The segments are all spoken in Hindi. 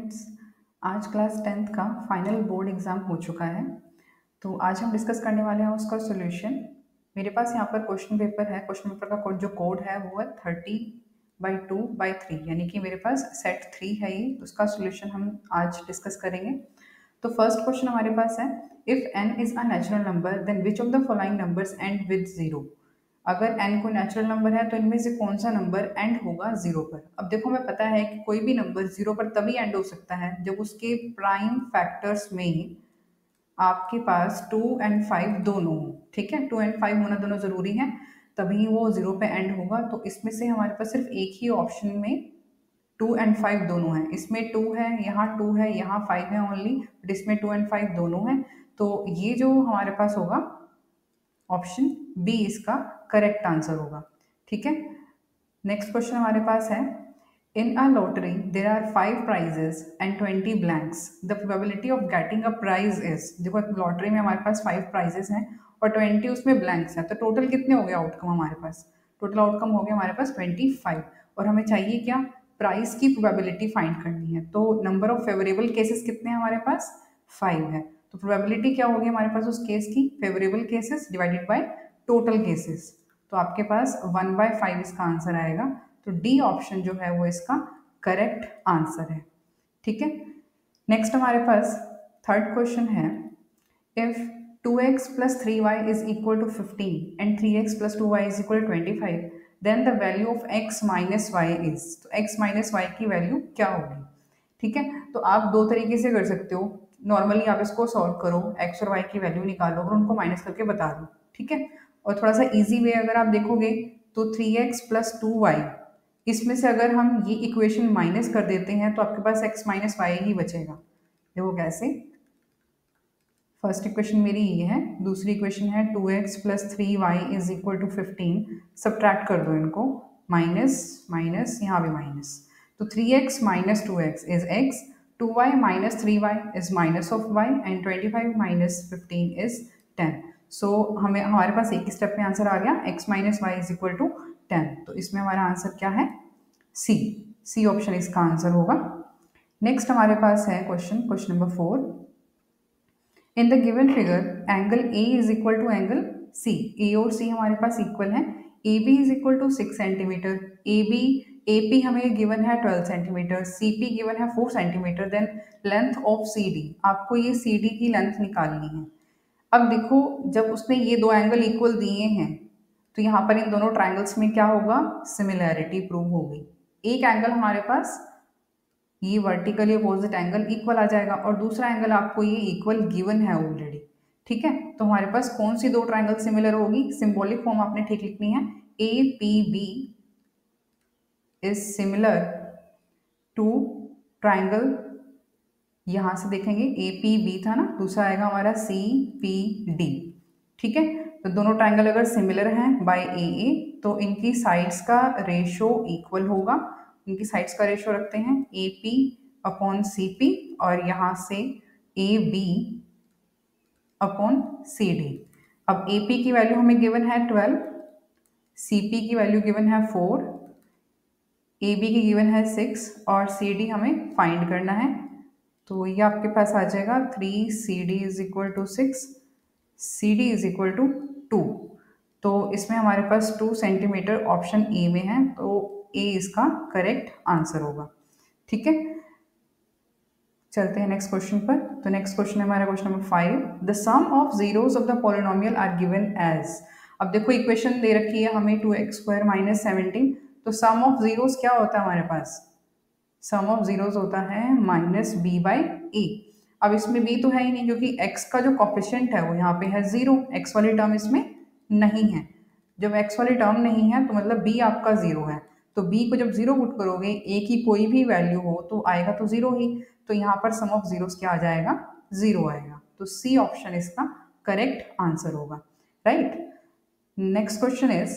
स्टूडेंट्स, आज क्लास 10th का फाइनल बोर्ड एग्ज़ाम हो चुका है। तो आज हम डिस्कस करने वाले हैं उसका सॉल्यूशन। मेरे पास यहाँ पर क्वेश्चन पेपर है। क्वेश्चन पेपर का जो कोड है वो है 30/2/3, यानी कि मेरे पास सेट 3 है ये। उसका सॉल्यूशन हम आज डिस्कस करेंगे। तो फर्स्ट क्वेश्चन हमारे पास है, if n is a natural number then which of the following numbers end with 0। अगर n को नेचुरल नंबर है तो इनमें से कौन सा नंबर एंड होगा जीरो पर। अब देखो, हमें पता है कि कोई भी नंबर जीरो पर तभी एंड हो सकता है जब उसके प्राइम फैक्टर्स में आपके पास 2 और 5 दोनों हो। ठीक है, 2 और 5 होना दोनों जरूरी है, तभी वो जीरो पे एंड होगा। तो इसमें से हमारे पास सिर्फ एक ही ऑप्शन में 2 और 5 दोनों है। इसमें 2 है, यहाँ 2 है, यहाँ 5 है ओनली, बट इसमें 2 और 5 दोनों है। तो ये जो हमारे पास होगा ऑप्शन बी इसका करेक्ट आंसर होगा। ठीक है, नेक्स्ट क्वेश्चन हमारे पास है, in a lottery there are 5 prizes and 20 blanks, the probability of getting a prize is. देखो, लॉटरी में हमारे पास 5 प्राइजेस हैं और 20 उसमें ब्लैंक्स हैं, तो टोटल कितने हो गए आउटकम हमारे पास? टोटल आउटकम हो गया हमारे पास 25, और हमें चाहिए क्या? प्राइस की प्रोबेबिलिटी फाइंड करनी है। तो नंबर ऑफ फेवरेबल केसेस कितने हैं हमारे पास? 5 है। तो प्रोबेबिलिटी क्या होगी हमारे पास उस केस की? Favourable cases divided by total cases. तो आपके पास 1/5 इसका आंसर आएगा। तो डी ऑप्शन जो है वो इसका करेक्ट आंसर है। ठीक है, नेक्स्ट हमारे पास थर्ड क्वेश्चन है, if 2x plus 3y is equal to 15 and 3x plus 2y is equal to 25, then the value of x minus y is। तो x minus y की वैल्यू क्या होगी? ठीक है, तो आप दो तरीके से कर सकते हो। नॉर्मली आप इसको सॉल्व करो, x और y की वैल्यू निकालो और उनको माइनस करके बता दो। ठीक है, और थोड़ा सा इजी वे अगर आप देखोगे तो 3x plus 2y, इसमें से अगर हम ये इक्वेशन माइनस कर देते हैं तो आपके पास x माइनस वाई ही बचेगा। देखो कैसे, फर्स्ट इक्वेशन मेरी ये है, दूसरी इक्वेशन है 2x plus 3y is equal to 15। Subtract कर दो इनको, माइनस माइनस, यहाँ भी माइनस। तो 3x minus 2x is x, 2y minus 3y is minus of y, and 25 minus 15 is 10। सो हमें हमारे पास एक ही स्टेप में आंसर आ गया, x minus y is equal to 10। तो इसमें हमारा आंसर क्या है? सी ऑप्शन इसका आंसर होगा। नेक्स्ट हमारे पास है question number 4। In the given figure angle A is equal to angle C. A और सी हमारे पास इक्वल है। A B is equal to 6 centimetre, A P हमें गिवन है 12 सेंटीमीटर, सी पी गिवन है 4 centimetre. Then length of C D, आपको ये सी डी की लेंथ निकालनी है। अब देखो, जब उसने ये दो एंगल इक्वल दिए हैं तो यहाँ पर इन दोनों ट्राइंगल्स में क्या होगा? सिमिलैरिटी प्रूव होगी। एक एंगल हमारे पास ये वर्टिकली अपोजिट एंगल इक्वल आ जाएगा, और दूसरा एंगल आपको ये इक्वल गिवन है ऑलरेडी। ठीक है, तो हमारे पास कौन सी दो ट्राइंगल सिमिलर होगी? सिंबॉलिक फॉर्म आपने ठीक लिखनी है, A P B is similar to triangle, यहां से देखेंगे ए पी बी था ना, दूसरा आएगा हमारा सी पी डी। ठीक है, तो दोनों ट्राइंगल अगर सिमिलर हैं बाय ए तो इनकी साइड्स का रेशो इक्वल होगा। इनकी साइड्स का रेशो रखते हैं A P upon C P, और यहाँ से A B upon C D. अब ए पी की वैल्यू हमें गिवन है 12, सी पी की वैल्यू गिवन है 4, ए बी की गिवन है 6, और सी डी हमें फाइंड करना है। तो ये आपके पास आ जाएगा 3 C D is equal to 6, C D is equal to 2। तो इसमें हमारे पास 2 सेंटीमीटर ऑप्शन ए में है, तो ए इसका करेक्ट आंसर होगा। ठीक है, चलते हैं नेक्स्ट क्वेश्चन पर। तो नेक्स्ट क्वेश्चन है हमारा question number 5, the sum of zeros of the polynomial are given as. अब देखो, इक्वेशन दे रखी है हमें 2x² माइनस 17, तो सम ऑफ जीरोस क्या होता है हमारे पास? सम ऑफ जीरोस होता है माइनस बी बाई ए। अब इसमें बी तो है ही नहीं, क्योंकि x का जो कॉफिशिएंट है वो यहाँ पे है 0, x वाली टर्म इसमें नहीं है। जब x वाली टर्म नहीं है तो मतलब b आपका 0 है। तो b को जब 0 पुट करोगे, a की कोई भी वैल्यू हो तो आएगा तो 0 ही। तो यहाँ पर सम ऑफ जीरोस क्या आ जाएगा? 0 आएगा। तो सी ऑप्शन इसका करेक्ट आंसर होगा। Right, next question is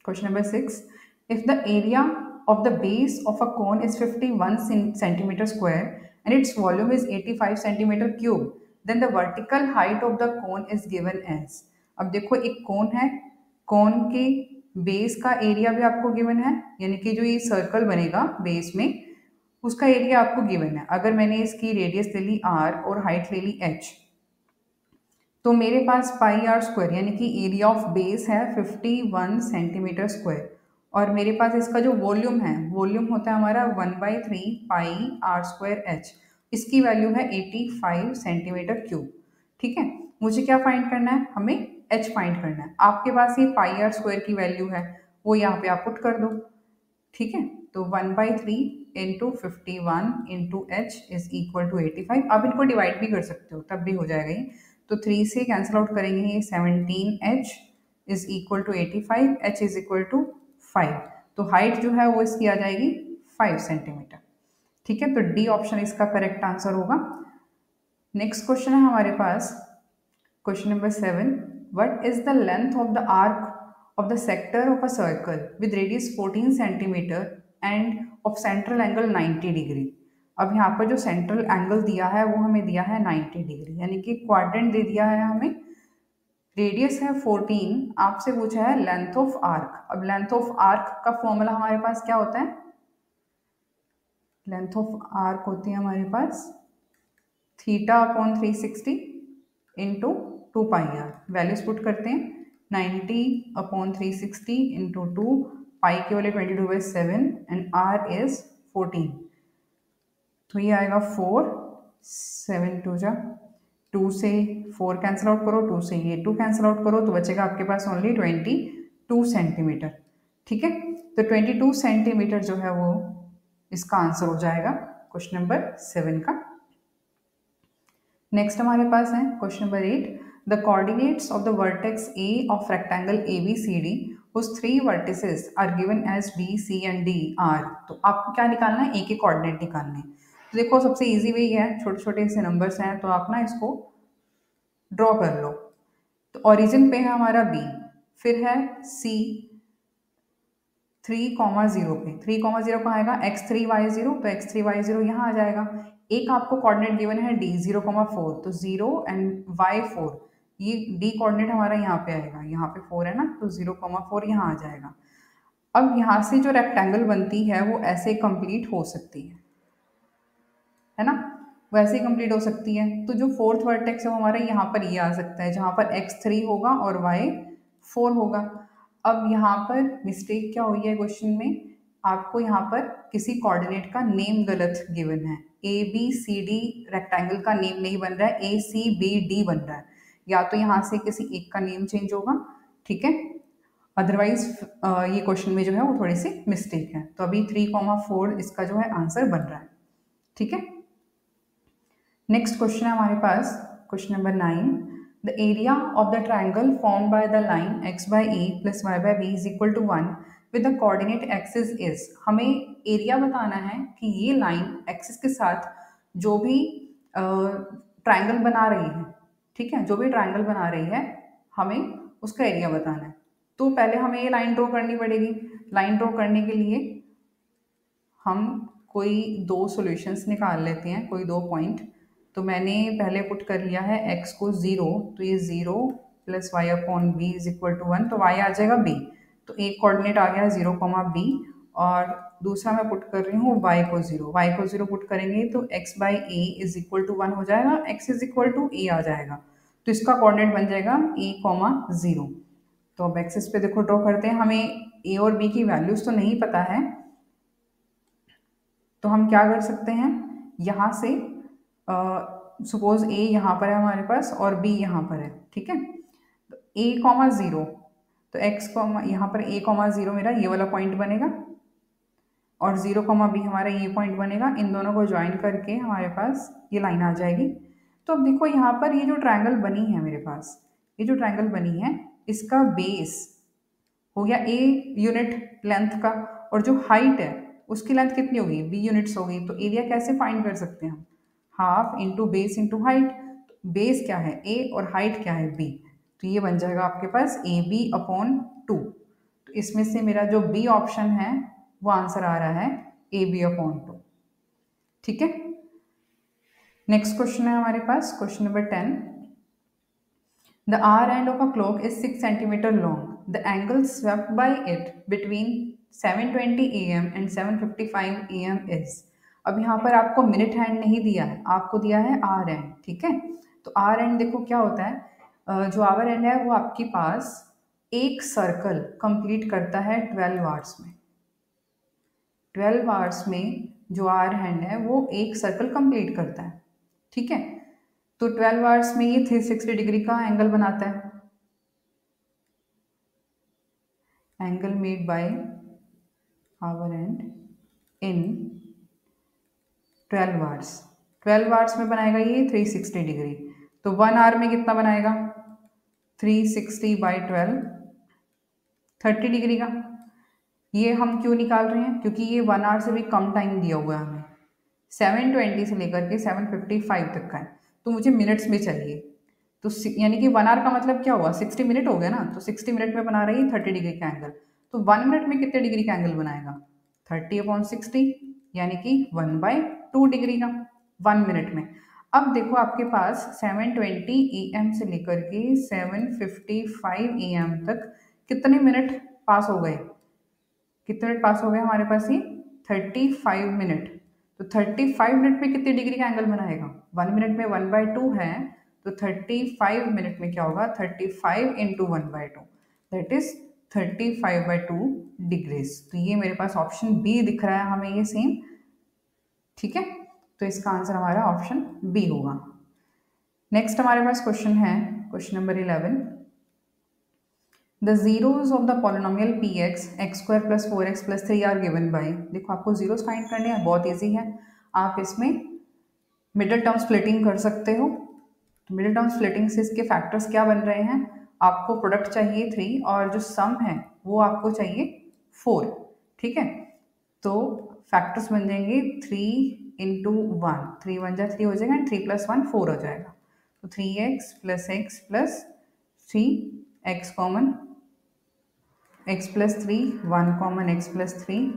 question number 6, if the area of the base of a cone is 51 centimeter square and its volume is 85 centimeter cube, then the vertical height of the cone is given as। अब देखो, एक कोन है, कोन के बेस का एरिया भी आपको गिवन है, यानी कि जो ये सर्कल बनेगा बेस में उसका एरिया आपको गिवन है। अगर मैंने इसकी रेडियस ले ली r और हाइट ले ली h, तो मेरे पास पाई आर स्क्वायर यानी कि एरिया ऑफ बेस है 51 सेंटीमीटर स्क्वायर, और मेरे पास इसका जो वॉल्यूम है, वॉल्यूम होता है हमारा 1/3 पाई आर स्क्वायर एच, इसकी वैल्यू है 85 सेंटीमीटर क्यूब। ठीक है, मुझे क्या फाइंड करना है, हमें एच फाइंड करना है। आपके पास ये पाई आर स्क्वायर की वैल्यू है, वो यहाँ पे आप पुट कर दो। ठीक है, तो 1/3 into 51 into H is equal to 85। आप इनको डिवाइड भी कर सकते हो, तब भी हो जाएगा ये। तो 3 से कैंसिल आउट करेंगे, ये 17h is equal to 85, h is equal to 5। तो हाइट जो है वो इसकी आ जाएगी 5 सेंटीमीटर। ठीक है, तो डी ऑप्शन इसका करेक्ट आंसर होगा। नेक्स्ट क्वेश्चन है हमारे पास, question number 7। What is the length of the arc of the sector of a circle with radius 14 centimetre and of central angle 90 degree. अब यहाँ पर जो सेंट्रल एंगल दिया है वो हमें दिया है 90 डिग्री, यानी कि क्वाड्रेंट दे दिया है हमें, रेडियस है 14, आपसे पूछा है लेंथ ऑफ आर्क। अब लेंथ ऑफ आर्क का फॉर्मूला हमारे पास क्या होता है, लेंथ ऑफ आर्क होती है हमारे पास θ/360 into 2 pi R. Values put करते हैं, 90/360 इंटू 2, पाई के वाले 22/7 एंड आर इज 14। तो ये आएगा 4, 7 2 जा 2 से 4 कैंसिल आउट करो, 2 से ये 2 कैंसिल आउट करो, तो बचेगा आपके पास ओनली 22 सेंटीमीटर। ठीक है, तो 22 सेंटीमीटर जो है वो इसका आंसर हो जाएगा क्वेश्चन नंबर 7 का। नेक्स्ट हमारे पास है question number 8। The coordinates of the vertex A of rectangle ABCD whose 3 vertices are given as B, C and D are। तो आपको क्या निकालना है, ए के कोऑर्डिनेट निकालने हैं। तो देखो सबसे इजी वे है, छोटे छोटे से नंबर्स हैं, तो आप ना इसको ड्रॉ कर लो। तो ओरिजिन पे है हमारा B, फिर है C 3,0 पे, 3,0 कहाँ आएगा, x3y0, तो x3y0 यहाँ आ जाएगा। एक आपको कोऑर्डिनेट गिवन है D 0,4, तो 0 एंड y4, ये D कोऑर्डिनेट हमारा यहाँ पे आएगा, यहाँ पे 4 है ना, तो 0,4 यहाँ आ जाएगा। अब यहाँ से जो रेक्टेंगल बनती है वो ऐसे कंप्लीट हो सकती है ना, वैसे ही कंप्लीट हो सकती है। तो जो फोर्थ वर्टेक्स है वो हमारा यहाँ पर ये आ सकता है, जहाँ पर x3 होगा और y4 होगा। अब यहाँ पर मिस्टेक क्या हुई है क्वेश्चन में, आपको यहाँ पर किसी कोऑर्डिनेट का नेम गलत गिवन है। ABCD रेक्टेंगल का नेम नहीं बन रहा है, ACBD बन रहा है, या तो यहाँ से किसी एक का नेम चेंज होगा। ठीक है, अदरवाइज ये क्वेश्चन में जो है वो थोड़ी सी मिस्टेक है। तो अभी 3,4 इसका जो है आंसर बन रहा है। ठीक है, नेक्स्ट क्वेश्चन है हमारे पास question number 9। The area of the triangle form by the line x/a plus y/b is equal to 1 with the coordinate axis is. हमें एरिया बताना है कि ये लाइन एक्सिस के साथ जो भी ट्राइंगल बना रही है, ठीक है, जो भी ट्राइंगल बना रही है हमें उसका एरिया बताना है। तो पहले हमें ये लाइन ड्रॉ करनी पड़ेगी। लाइन ड्रॉ करने के लिए हम कोई 2 सॉल्यूशंस निकाल लेते हैं, कोई 2 पॉइंट। तो मैंने पहले पुट कर लिया है x को 0, तो ये 0 plus y/b is equal to 1, तो y आ जाएगा b। तो एक कोऑर्डिनेट आ गया 0, b, और दूसरा मैं पुट कर रही हूँ y को 0। y को 0 पुट करेंगे तो x/a इज इक्वल टू 1 हो जाएगा, x is equal to a आ जाएगा, तो इसका कोऑर्डिनेट बन जाएगा a, 0। तो अब एक्सिस पे देखो ड्रॉ करते हैं, हमें a और b की वैल्यूज तो नहीं पता है, तो हम क्या कर सकते हैं, यहाँ से सपोज a यहाँ पर है हमारे पास और b यहाँ पर है। ठीक है, तो a, 0, तो x, यहाँ पर a, 0 मेरा ये वाला पॉइंट बनेगा और 0, b हमारा ये पॉइंट बनेगा। इन दोनों को ज्वाइन करके हमारे पास ये लाइन आ जाएगी। तो अब देखो यहाँ पर ये जो ट्रायंगल बनी है मेरे पास, ये जो ट्रायंगल बनी है इसका बेस हो गया a यूनिट लेंथ का, और जो हाइट है उसकी लेंथ कितनी होगी, b यूनिट्स होगी। तो एरिया कैसे फाइंड कर सकते हैं हम, half into base into height. तो बेस क्या है a और हाइट क्या है b, तो ये बन जाएगा आपके पास AB/2। तो इसमें से मेरा जो b ऑप्शन है वो आंसर आ रहा है AB/2। ठीक है, नेक्स्ट क्वेश्चन है हमारे पास question number 10। The R end of a clock is 6 centimeter long. The angle swept by it between 7:20 AM and 7:55 AM is। अब यहाँ पर आपको मिनट हैंड नहीं दिया है, आपको दिया है आवर एंड, ठीक है। तो आवर एंड देखो क्या होता है, जो आवर एंड है वो आपके पास एक सर्कल कंप्लीट करता है 12 आवर्स में। 12 आवर्स में जो आवर हैंड है वो एक सर्कल कंप्लीट करता है, ठीक है। तो 12 आवर्स में ये 360 डिग्री का एंगल बनाता है, angle made by our and in 12 hours. 12 hours में बनाएगा ये 360 डिग्री। तो 1 आवर में कितना बनाएगा, 360 बाई 12, 30 डिग्री का। ये हम क्यों निकाल रहे हैं, क्योंकि ये 1 आवर से भी कम टाइम दिया हुआ है हमें, 720 से लेकर के 755 तक का है, तो मुझे मिनट्स में चाहिए। तो यानी कि 1 आवर का मतलब क्या हुआ, 60 मिनट हो गया ना। तो 60 मिनट में बना रही है 30 डिग्री का एंगल। तो 1 मिनट में कितने डिग्री का एंगल बनाएगा, 30/60, यानी कि 1/2 डिग्री का 1 मिनट में। अब देखो आपके पास 720 AM से लेकर के 755 AM तक कितने मिनट पास हो गए, कितने मिनट पास हो गए हमारे पास, ये 35 मिनट। तो 35 मिनट में कितने डिग्री का एंगल बनाएगा, 1 मिनट में 1/2 है, तो 35 मिनट में क्या होगा, 35 इंटू 1/2, दैट इज 35/2 डिग्रीज। तो ये मेरे पास ऑप्शन बी दिख रहा है हमें, ये सेम, ठीक है। तो इसका आंसर हमारा ऑप्शन बी होगा। नेक्स्ट हमारे पास क्वेश्चन है, question number 11। The zeros of the polynomial px x square plus 4x plus 3 are given by, देखो आपको जीरोज फाइंड करने हैं, बहुत ईजी है। आप इसमें मिडिल टर्म स्प्लिटिंग कर सकते हो। तो मिडिल टर्म स्प्लिटिंग से इसके फैक्टर्स क्या बन रहे हैं, आपको प्रोडक्ट चाहिए 3 और जो सम है वो आपको चाहिए 4, ठीक है। तो फैक्टर्स बन जाएंगे 3 इंटू 1, 3 1 जा 3 हो जाएगा एंड 3 + 1 4 हो जाएगा। तो 3x plus x plus 3x common, x plus 3, 1 common x plus 3,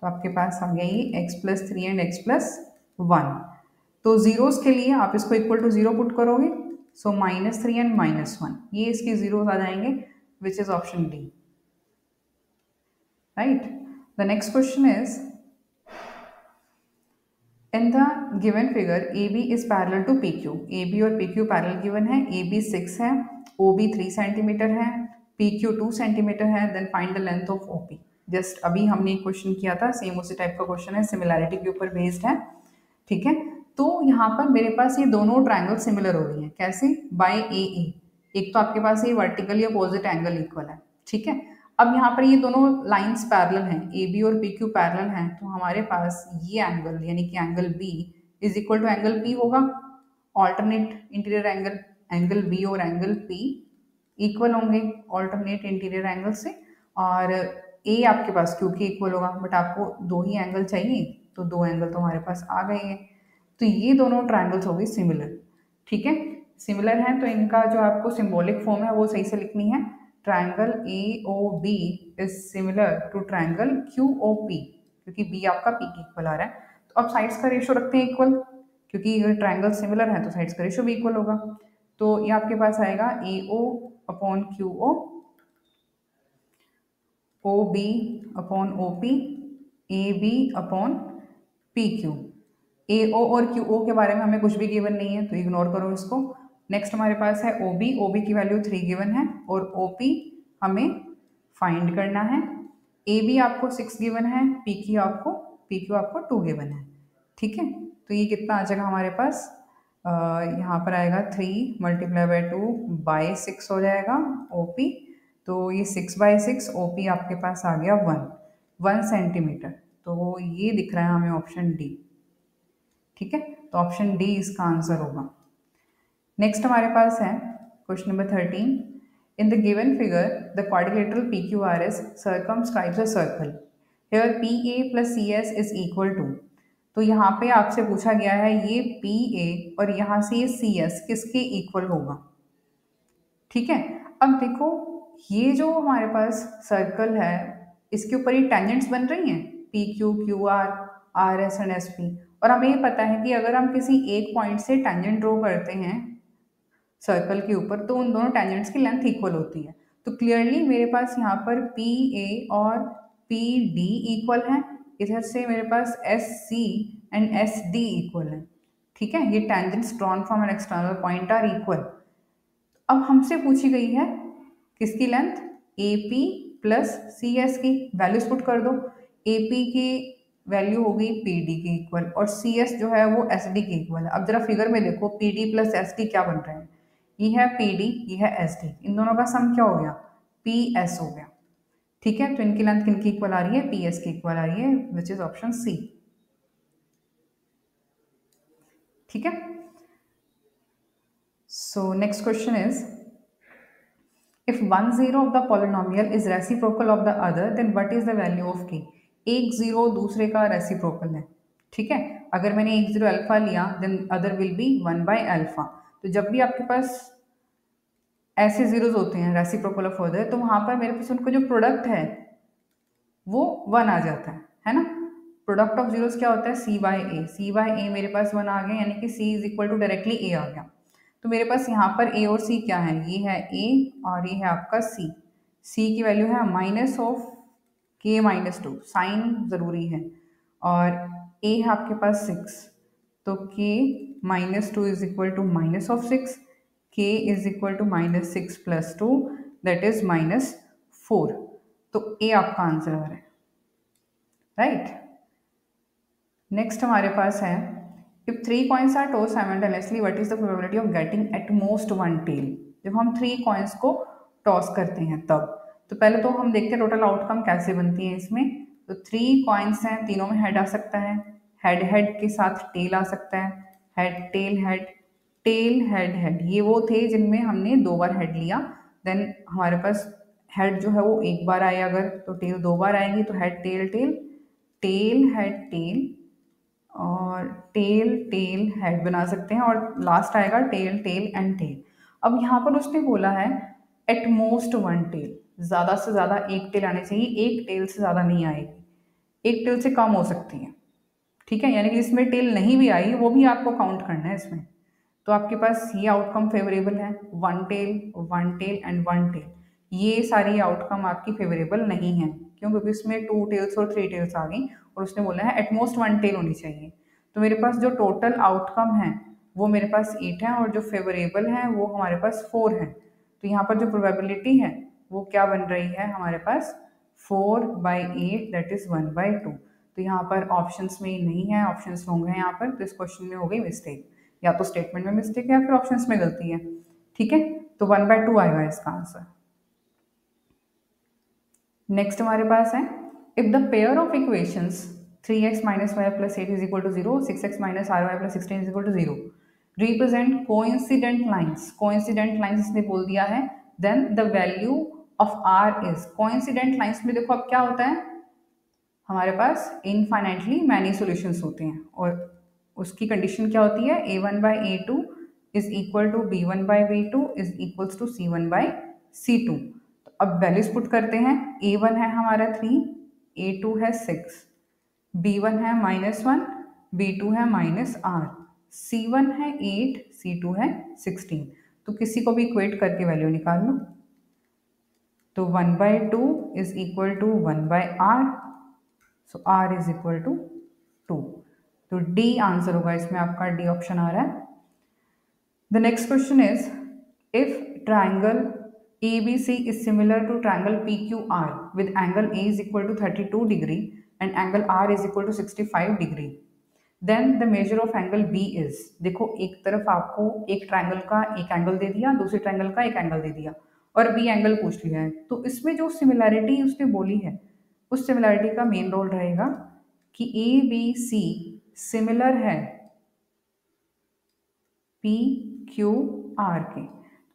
तो आपके पास आ गया ये x plus 3 and x plus 1। तो जीरोस के लिए आप इसको इक्वल टू 0 पुट करोगे, सो -3 एंड -1, ये इसके जीरोस आ जाएंगे, which is option D, right. The next question is, in the given figure AB is parallel to PQ, AB और PQ पैरेलल गिवन है, AB 6 है, OB 3 सेंटीमीटर है, PQ 2 सेंटीमीटर है, then find the length of OP। Just अभी हमने एक क्वेश्चन किया था, सेम उसी टाइप का क्वेश्चन है, सिमिलैरिटी के ऊपर बेस्ड है, ठीक है। तो यहाँ पर मेरे पास ये दोनों ट्रायंगल सिमिलर हो रही हैं, कैसे, बाय AA। एक तो आपके पास ये वर्टिकली अपोजिट एंगल इक्वल है, ठीक है। अब यहाँ पर ये दोनों लाइंस पैरेलल हैं, AB और PQ पैरेलल हैं, तो हमारे पास ये एंगल यानी कि angle B is equal to angle P होगा, alternate interior angle, angle B और एंगल P इक्वल होंगे ऑल्टरनेट इंटीरियर एंगल से, और A आपके पास Q के इक्वल होगा, बट आपको 2 ही एंगल चाहिए, तो 2 एंगल तो हमारे पास आ गए हैं। तो ये दोनों ट्रायंगल्स हो गई सिमिलर, ठीक है। सिमिलर हैं तो इनका जो आपको सिंबॉलिक फॉर्म है वो सही से लिखनी है, triangle AOB is similar to triangle QOP, क्योंकि B आपका P के इक्वल आ रहा है। तो अब साइड्स का रेशियो रखते हैं इक्वल, क्योंकि अगर ट्रायंगल सिमिलर है तो साइड्स का रेशियो भी इक्वल होगा। तो ये आपके पास आएगा AO upon QO, OB upon OP, AB upon PQ। AO और QO के बारे में हमें कुछ भी गिवन नहीं है, तो इग्नोर करो इसको। नेक्स्ट हमारे पास है OB की वैल्यू 3 गिवन है, और OP हमें फाइंड करना है। AB आपको 6 गिवन है, PQ आपको 2 गिवन है, ठीक है। तो ये कितना आ जाएगा हमारे पास, यहाँ पर आएगा 3 × 2/6 हो जाएगा OP। तो ये 6/6 OP आपके पास आ गया 1 सेंटीमीटर। तो ये दिख रहा है हमें ऑप्शन डी, ठीक है। तो ऑप्शन डी इसका आंसर होगा। नेक्स्ट हमारे पास है question number 13। In the given figure the quadrilateral PQRS circumscribes a circle, here PA + CS is equal to. तो यहाँ पे आपसे पूछा गया है ये PA और यहाँ से ये CS किसके इक्वल होगा, ठीक है। अब देखो ये जो हमारे पास सर्कल है इसके ऊपर ये टेंजेंट्स बन रही हैं, PQ, QR, RS and SP, और हमें ये पता है कि अगर हम किसी एक पॉइंट से टेंजेंट ड्रॉ करते हैं सर्कल के ऊपर तो उन दोनों टेंजेंट्स की लेंथ इक्वल होती है। तो क्लियरली मेरे पास यहाँ पर PA और PD इक्वल है, इधर से मेरे पास SC and S D equal है। ठीक है, ये tangents drawn from an external point are equal. अब हमसे पूछी गई है किसकी length, A P plus C S की। वैल्यूज पुट कर दो, ए पी की वैल्यू हो गई पी डी के इक्वल और सी एस जो है वो एस डी के इक्वल है। अब जरा फिगर में देखो, P D plus S D क्या बन रहे हैं, ये है पी डी, ये है एस डी, इन दोनों का सम क्या हो गया, पी एस हो गया। ठीक है, तो इनकी लेंथ किनकी इक्वल आ रही है, पी एस की इक्वल आ रही है, विच इज ऑप्शन सी। ठीक है, so next question is, if one zero of the polynomial is reciprocal of the other then what is the value of k। एक जीरो दूसरे का रेसिप्रोकल है। ठीक है, अगर मैंने एक जीरो अल्फा लिया then other will be one by alpha. तो जब भी आपके पास ऐसे जीरोज होते हैं रेसिप्रोकल ऑफ अदर, तो वहां पर मेरे पास उनका जो प्रोडक्ट है वो वन आ जाता है ना। प्रोडक्ट ऑफ जीरोस क्या होता है, सी बाय ए, सी बाय ए मेरे पास वन आ गया, यानी कि सी इज इक्वल टू डायरेक्टली ए आ गया। तो मेरे पास यहाँ पर ए और सी क्या है, ये है ए और ये है आपका सी। सी की वैल्यू है माइनस ऑफ के माइनस टू, साइन ज़रूरी है, और ए है आपके पास सिक्स, तो k minus two is equal to minus of six, k is equal to minus six plus two that is minus four. तो ए आपका आंसर आ रहा है, राइट। नेक्स्ट हमारे पास है, if three coins are toss simultaneously what is the probability of getting at most one tail. जब हम थ्री कॉइन्स को टॉस करते हैं तब, तो पहले तो हम देखते हैं टोटल आउटकम कैसे बनती है इसमें। तो थ्री कॉइन्स हैं, तीनों में हेड आ सकता है, हेड हेड के साथ टेल आ सकता है, head tail head, tail head head, ये वो थे जिनमें हमने दो बार हेड लिया। देन हमारे पास हेड जो है वो एक बार आए अगर, तो टेल दो बार आएगी, तो head tail tail, tail head tail और टेल टेल हेड बना सकते हैं, और लास्ट आएगा टेल टेल एंड टेल। अब यहाँ पर उसने बोला है एट मोस्ट वन टेल, ज़्यादा से ज़्यादा एक टेल आनी चाहिए, एक टेल से ज़्यादा नहीं आएगी, एक टेल से कम हो सकती है। ठीक है, यानी कि जिसमें टेल नहीं भी आई वो भी आपको काउंट करना है इसमें। तो आपके पास ये आउटकम फेवरेबल है, one tail and one tail, ये सारी आउटकम आपकी फेवरेबल नहीं है। क्यों, क्योंकि इसमें टू टेल्स और थ्री टेल्स आ गई, और उसने बोला है एटमोस्ट वन टेल होनी चाहिए। तो मेरे पास जो टोटल आउटकम है वो मेरे पास 8 है, और जो फेवरेबल है वो हमारे पास 4 है। तो यहाँ पर जो प्रोबेबिलिटी है वो क्या बन रही है हमारे पास, 4/8 दैट इज 1/2। तो यहाँ पर ऑप्शंस में नहीं है, ऑप्शंस रॉन्ग है यहाँ पर, तो इस क्वेश्चन में हो गई मिस्टेक, या तो स्टेटमेंट में मिस्टेक है या फिर ऑप्शंस में गलती है। ठीक है, तो 1/2 आएगा इसका आंसर। नेक्स्ट हमारे पास है, if the pair of equations 3x minus Y plus 8 is equal to 0, 6x minus R Y plus 16 is equal to 0 represent coincident lines, coincident lines इसने बोल दिया है, then the value of R is. Coincident lines में देखो अब क्या होता है, हमारे पास इनफाइनाइटली मैनी सॉल्यूशंस होते हैं, और उसकी कंडीशन क्या होती है, a1/a2 is equal to b1/b2 is equals to c1/c2। तो अब वैल्यूज पुट करते हैं, a1 है हमारा 3, a2 है 6, b1 है -1, b2 है -r, c1 है 8, c2 है 16। तो किसी को भी इक्वेट करके वैल्यू निकाल लो। तो 1/2 is equal to 1/r, so r is equal to 2। तो डी आंसर होगा इसमें आपका, डी ऑप्शन आ रहा है। The next question is, if triangle ABC is similar to triangle PQR with angle A is equal to 32 degree and angle R is equal to 65 degree, then the measure of angle B is। देखो एक तरफ आपको एक ट्राइंगल का एक एंगल दे दिया, दूसरे ट्राइंगल का एक एंगल दे दिया, और B एंगल पूछ लिया है। तो इसमें जो सिमिलैरिटी उसने बोली है उस सिमिलैरिटी का मेन रोल रहेगा कि ABC सिमिलर है PQR के।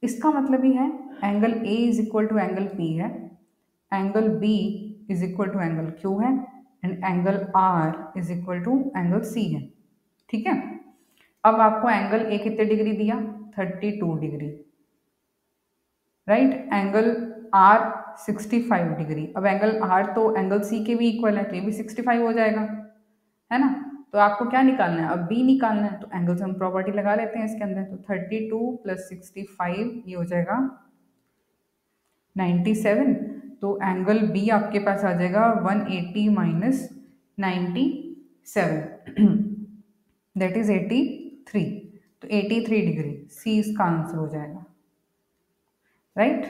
इसका मतलब ही है angle A is equal to angle P है, angle B is equal to angle Q है, and angle R is equal to angle C है। ठीक है, अब आपको एंगल A कितने डिग्री दिया, 32 degree, right, angle R 65 degree. अब एंगल R तो एंगल C के भी इक्वल है, तो ये भी 65 हो जाएगा, है ना। तो आपको क्या निकालना है, अब B निकालना है, तो एंगल से हम प्रॉपर्टी लगा लेते हैं इसके अंदर। तो 32 + 65 ये हो जाएगा 97। तो एंगल B आपके पास आ जाएगा 180 - 97। That is 83। तो 83 डिग्री सी इसका आंसर हो जाएगा, राइट।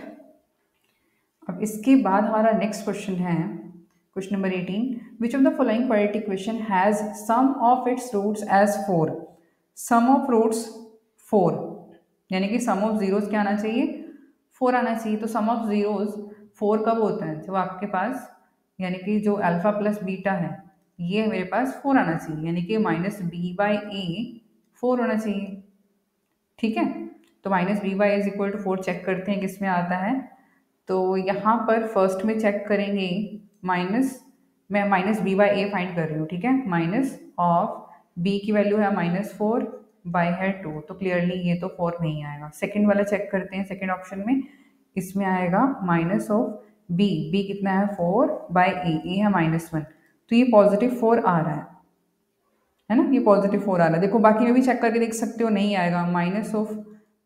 अब इसके बाद हमारा नेक्स्ट क्वेश्चन है question number 18। Which of the following quadratic equation has sum of its roots as 4। Sum of roots 4, यानी कि सम ऑफ जीरोस क्या आना चाहिए, 4 आना चाहिए। तो सम ऑफ जीरोस 4 कब होता है, जब आपके पास यानी कि जो अल्फा प्लस बीटा है ये मेरे पास 4 आना चाहिए, यानी कि माइनस बी बाई ए 4 होना चाहिए, ठीक है। तो minus B by is equal to 4 check करते हैं किस में आता है। तो यहाँ पर फर्स्ट में चेक करेंगे माइनस, मैं minus B by A find कर रही हूँ, ठीक है। माइनस ऑफ बी की वैल्यू है -4 बाई है 2, तो क्लियरली ये तो 4 नहीं आएगा। सेकंड वाला चेक करते हैं, सेकंड ऑप्शन में इसमें आएगा माइनस ऑफ बी, बी कितना है 4 बाई ए है -1, तो ये पॉजिटिव 4 आ रहा है ना, ये पॉजिटिव 4 आ रहा है। देखो बाकी में भी चेक करके देख सकते हो, नहीं आएगा, माइनस ऑफ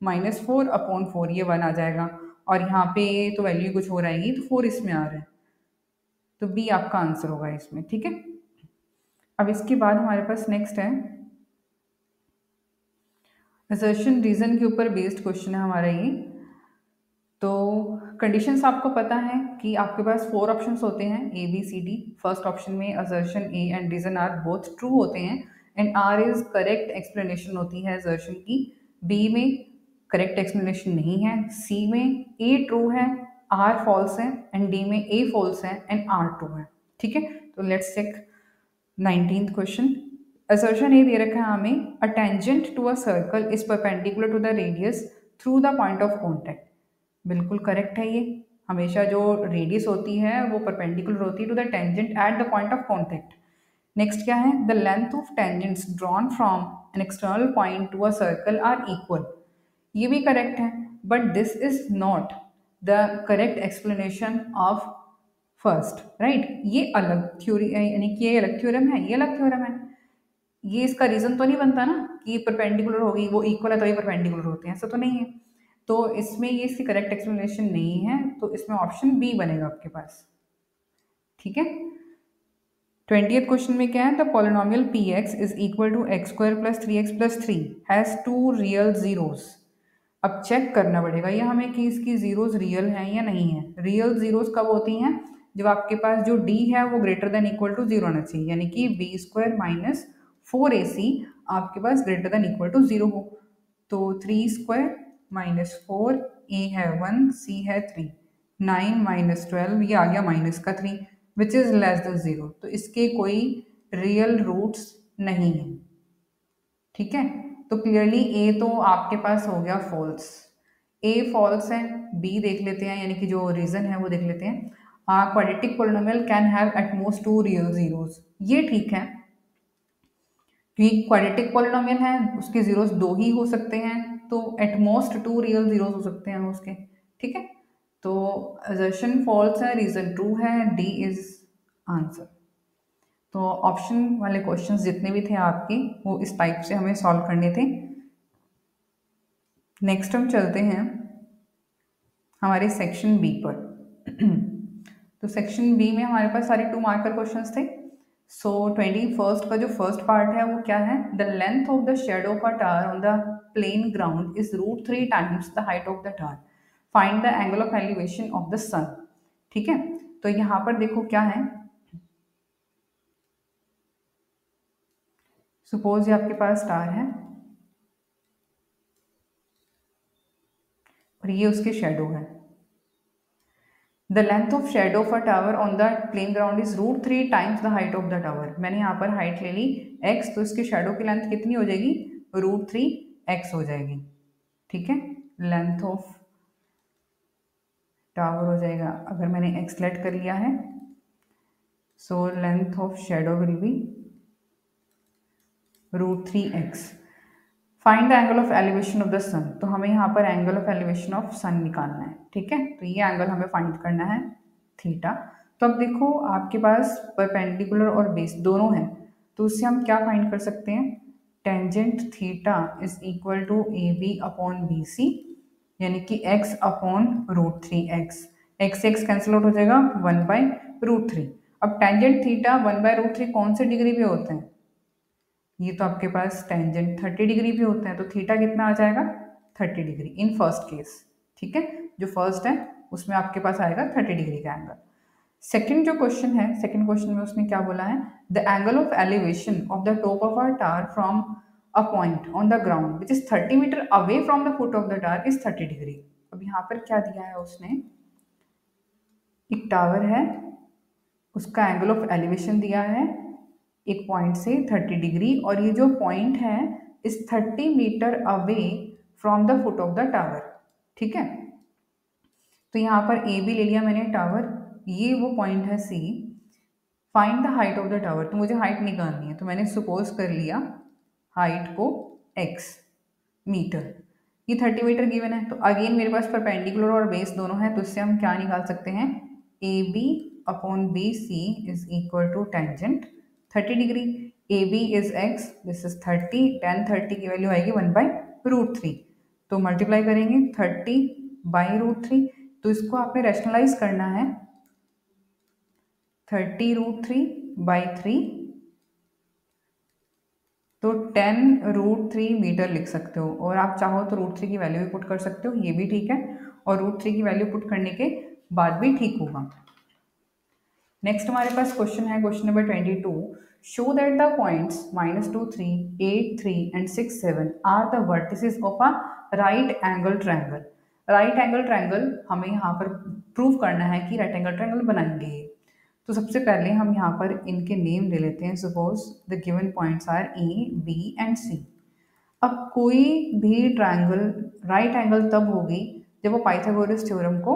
-4 अपॉन 4 ये 1 आ जाएगा, और यहाँ पे तो वैल्यू कुछ और आएगी, तो 4 इसमें आ रहा है, तो बी आपका आंसर होगा इसमें, ठीक है। अब इसके बाद हमारे पास नेक्स्ट है असर्शन रीजन के ऊपर बेस्ड क्वेश्चन है हमारा ये। तो कंडीशंस आपको पता है कि आपके पास 4 ऑप्शंस होते हैं A B C D. First option में assertion A and reason R both true होते हैं and R is correct explanation होती है असर्शन की। बी में करेक्ट एक्सप्लेनेशन नहीं है, सी में ए ट्रू है आर फॉल्स है एंड डी में ए फॉल्स है एंड आर ट्रू है, ठीक है। तो let's check 19th question. Assertion ये दे रखा है हमें, a tangent to a circle is perpendicular to the radius through the point of contact. बिल्कुल करेक्ट है ये, हमेशा जो रेडियस होती है वो परपेंडिकुलर होती है to the tangent at the point of contact. Next क्या है, the length of tangents drawn from an external point to a circle are equal. ये भी करेक्ट है, but this is not the correct explanation of first, right. ये अलग थ्योरी यानी कि ये अलग थ्योरम है, ये अलग थ्योरम है, ये इसका रीजन तो नहीं बनता ना कि परपेंडिकुलर होगी, वो इक्वल है तो ये परपेंडिकुलर होते हैं, ऐसा तो नहीं है। तो इसमें ये इसकी करेक्ट एक्सप्लेनेशन नहीं है, तो इसमें ऑप्शन बी बनेगा आपके पास, ठीक है। 20th क्वेश्चन में क्या है, the polynomial P X is equal to x square plus 3x+3 has 2 real zeros. अब चेक करना पड़ेगा ये हमें कि इसकी जीरोस रियल हैं या नहीं है। रियल जीरोस कब होती हैं, जब आपके पास जो डी है वो ग्रेटर देन इक्वल टू 0 होना चाहिए, यानी कि b² माइनस 4ac आपके पास ग्रेटर देन इक्वल टू 0 हो। तो 3² माइनस 4, ए है 1, सी है 3, 9 माइनस 12 ये आ गया -3 विच इज लेस देन 0, तो इसके कोई रियल रूट्स नहीं है, ठीक है। तो क्लियरली ए तो आपके पास हो गया फॉल्स, ए फॉल्स है। बी देख लेते हैं, यानी कि जो रीजन है वो देख लेते हैं। Quadratic polynomial can have at most 2 real zeros, ये ठीक है क्योंकि क्वाड्रेटिक पोलिनोमियल है, उसके जीरोस 2 ही हो सकते हैं, तो एट मोस्ट 2 रियल जीरोस हो सकते हैं उसके, ठीक है। तो असर्शन फॉल्स है, रीजन ट्रू है, डी इज आंसर। तो ऑप्शन वाले क्वेश्चंस जितने भी थे आपके वो इस टाइप से हमें सॉल्व करने थे। नेक्स्ट हम चलते हैं हमारे सेक्शन बी पर। तो सेक्शन बी में हमारे पास सारे 2 मार्कर क्वेश्चंस थे। सो 21st का जो फर्स्ट पार्ट है वो क्या है, the length of the shadow of a tower on the plane ground is √3 times the height of the tower, find the angle of elevation of the sun, ठीक है। तो यहाँ पर देखो क्या है, सपोज ये आपके पास स्टार है और ये उसके शेडो है। The length of shadow of a tower on the plane ground is √3 times the height of the tower. मैंने यहाँ पर हाइट ले ली x, तो इसके शेडो की लेंथ कितनी हो जाएगी, √3x हो जाएगी, ठीक है। लेंथ ऑफ टावर हो जाएगा, अगर मैंने x लेट कर लिया है, so length of shadow will be √3x। Find the angle of elevation of the sun, तो हमें यहाँ पर angle of elevation of sun निकालना है, ठीक है। तो ये एंगल हमें फाइंड करना है थीटा। तो अब देखो आपके पास परपेंडिकुलर और बेस दोनों हैं, तो उससे हम क्या फाइंड कर सकते हैं, tangent theta is equal to A B upon B C, यानी कि x upon √3x, x cancel out हो जाएगा 1/√3। अब टेंजेंट थीटा 1/√3 कौन से डिग्री पे होते हैं, ये तो आपके पास टेंजेंट 30 डिग्री भी होते हैं, तो थीटा कितना आ जाएगा 30 डिग्री इन फर्स्ट केस। ठीक है, जो फर्स्ट है उसमें आपके पास आएगा 30 डिग्री का एंगल। सेकंड जो क्वेश्चन है, सेकंड क्वेश्चन में उसने क्या बोला है, the angle of elevation of the top of our tower from a point on the ground which is 30 metre away from the foot of the tower is 30 degree. अब यहाँ पर क्या दिया है उसने, एक टावर है, उसका एंगल ऑफ एलिवेशन दिया है एक पॉइंट से 30 डिग्री, और ये जो पॉइंट है इस 30 metre away from the foot of the tower. ठीक है, तो यहाँ पर ए बी ले लिया मैंने टावर, ये वो पॉइंट है C. Find the height of the tower, तो मुझे हाइट निकालनी है, तो मैंने सपोज कर लिया हाइट को x मीटर, ये 30 मीटर गिवन है। तो अगेन मेरे पास परपेंडिकुलर और बेस दोनों है, तो इससे हम क्या निकाल सकते हैं, A B upon B C is equal to tangent 30 degree. A B is x, this is 30, tan 30 की वैल्यू आएगी 1/√3, तो मल्टीप्लाई करेंगे 30/√3, तो इसको आपने रैशनलाइज करना है 30√3/3, तो 10√3 मीटर लिख सकते हो, और आप चाहो तो √3 की वैल्यू भी पुट कर सकते हो, ये भी ठीक है, और √3 की वैल्यू पुट करने के बाद भी ठीक होगा। नेक्स्ट हमारे पास क्वेश्चन है, question number 22, show that the points -2, 3, 8, 3 and 6, 7 are the vertices of a right angle triangle. Right angle triangle हमें यहाँ पर प्रूव करना है कि राइट एंगल ट्रायंगल बनाएंगे। तो सबसे पहले हम यहाँ पर इनके नेम ले लेते हैं। Suppose the given points are A B and C. अब कोई भी ट्रायंगल राइट एंगल तब होगी जब वो पाइथागोरस थ्योरम को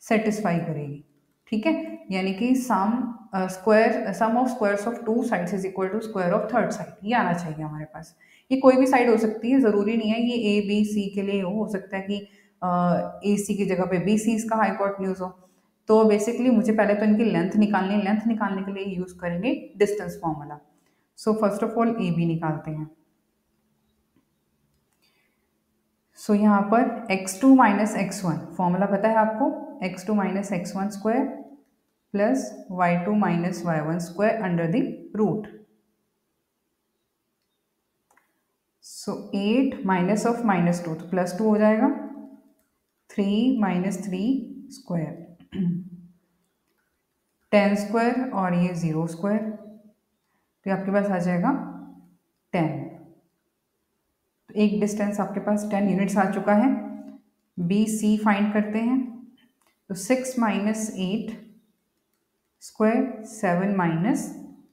सेटिस्फाई करेगी। ठीक है, यानी कि sum of squares of two sides is equal to square of third side, ये आना चाहिए हमारे पास। ये कोई भी साइड हो सकती है, ज़रूरी नहीं है ये ए बी सी के लिए हो सकता है कि ए सी की जगह पे बी सी इसका हाइपोटेन्यूज हो। तो बेसिकली मुझे पहले तो इनकी लेंथ निकालनी है, लेंथ निकालने के लिए यूज करेंगे distance formula. So first of all A B निकालते हैं। सो यहाँ पर x2 माइनस x1 फॉर्मूला पता है आपको, x2 minus x1 square plus y2 minus y1 square under the root. So 8 minus of -2 तो +2 हो जाएगा, 3 माइनस 3 स्क्वायर 10 स्क्वायर और ये 0 स्क्वायर, तो आपके पास आ जाएगा 10। तो एक डिस्टेंस आपके पास 10 यूनिट्स आ चुका है। बी सी फाइंड करते हैं, तो 6 माइनस 8 स्क्वायर 7 माइनस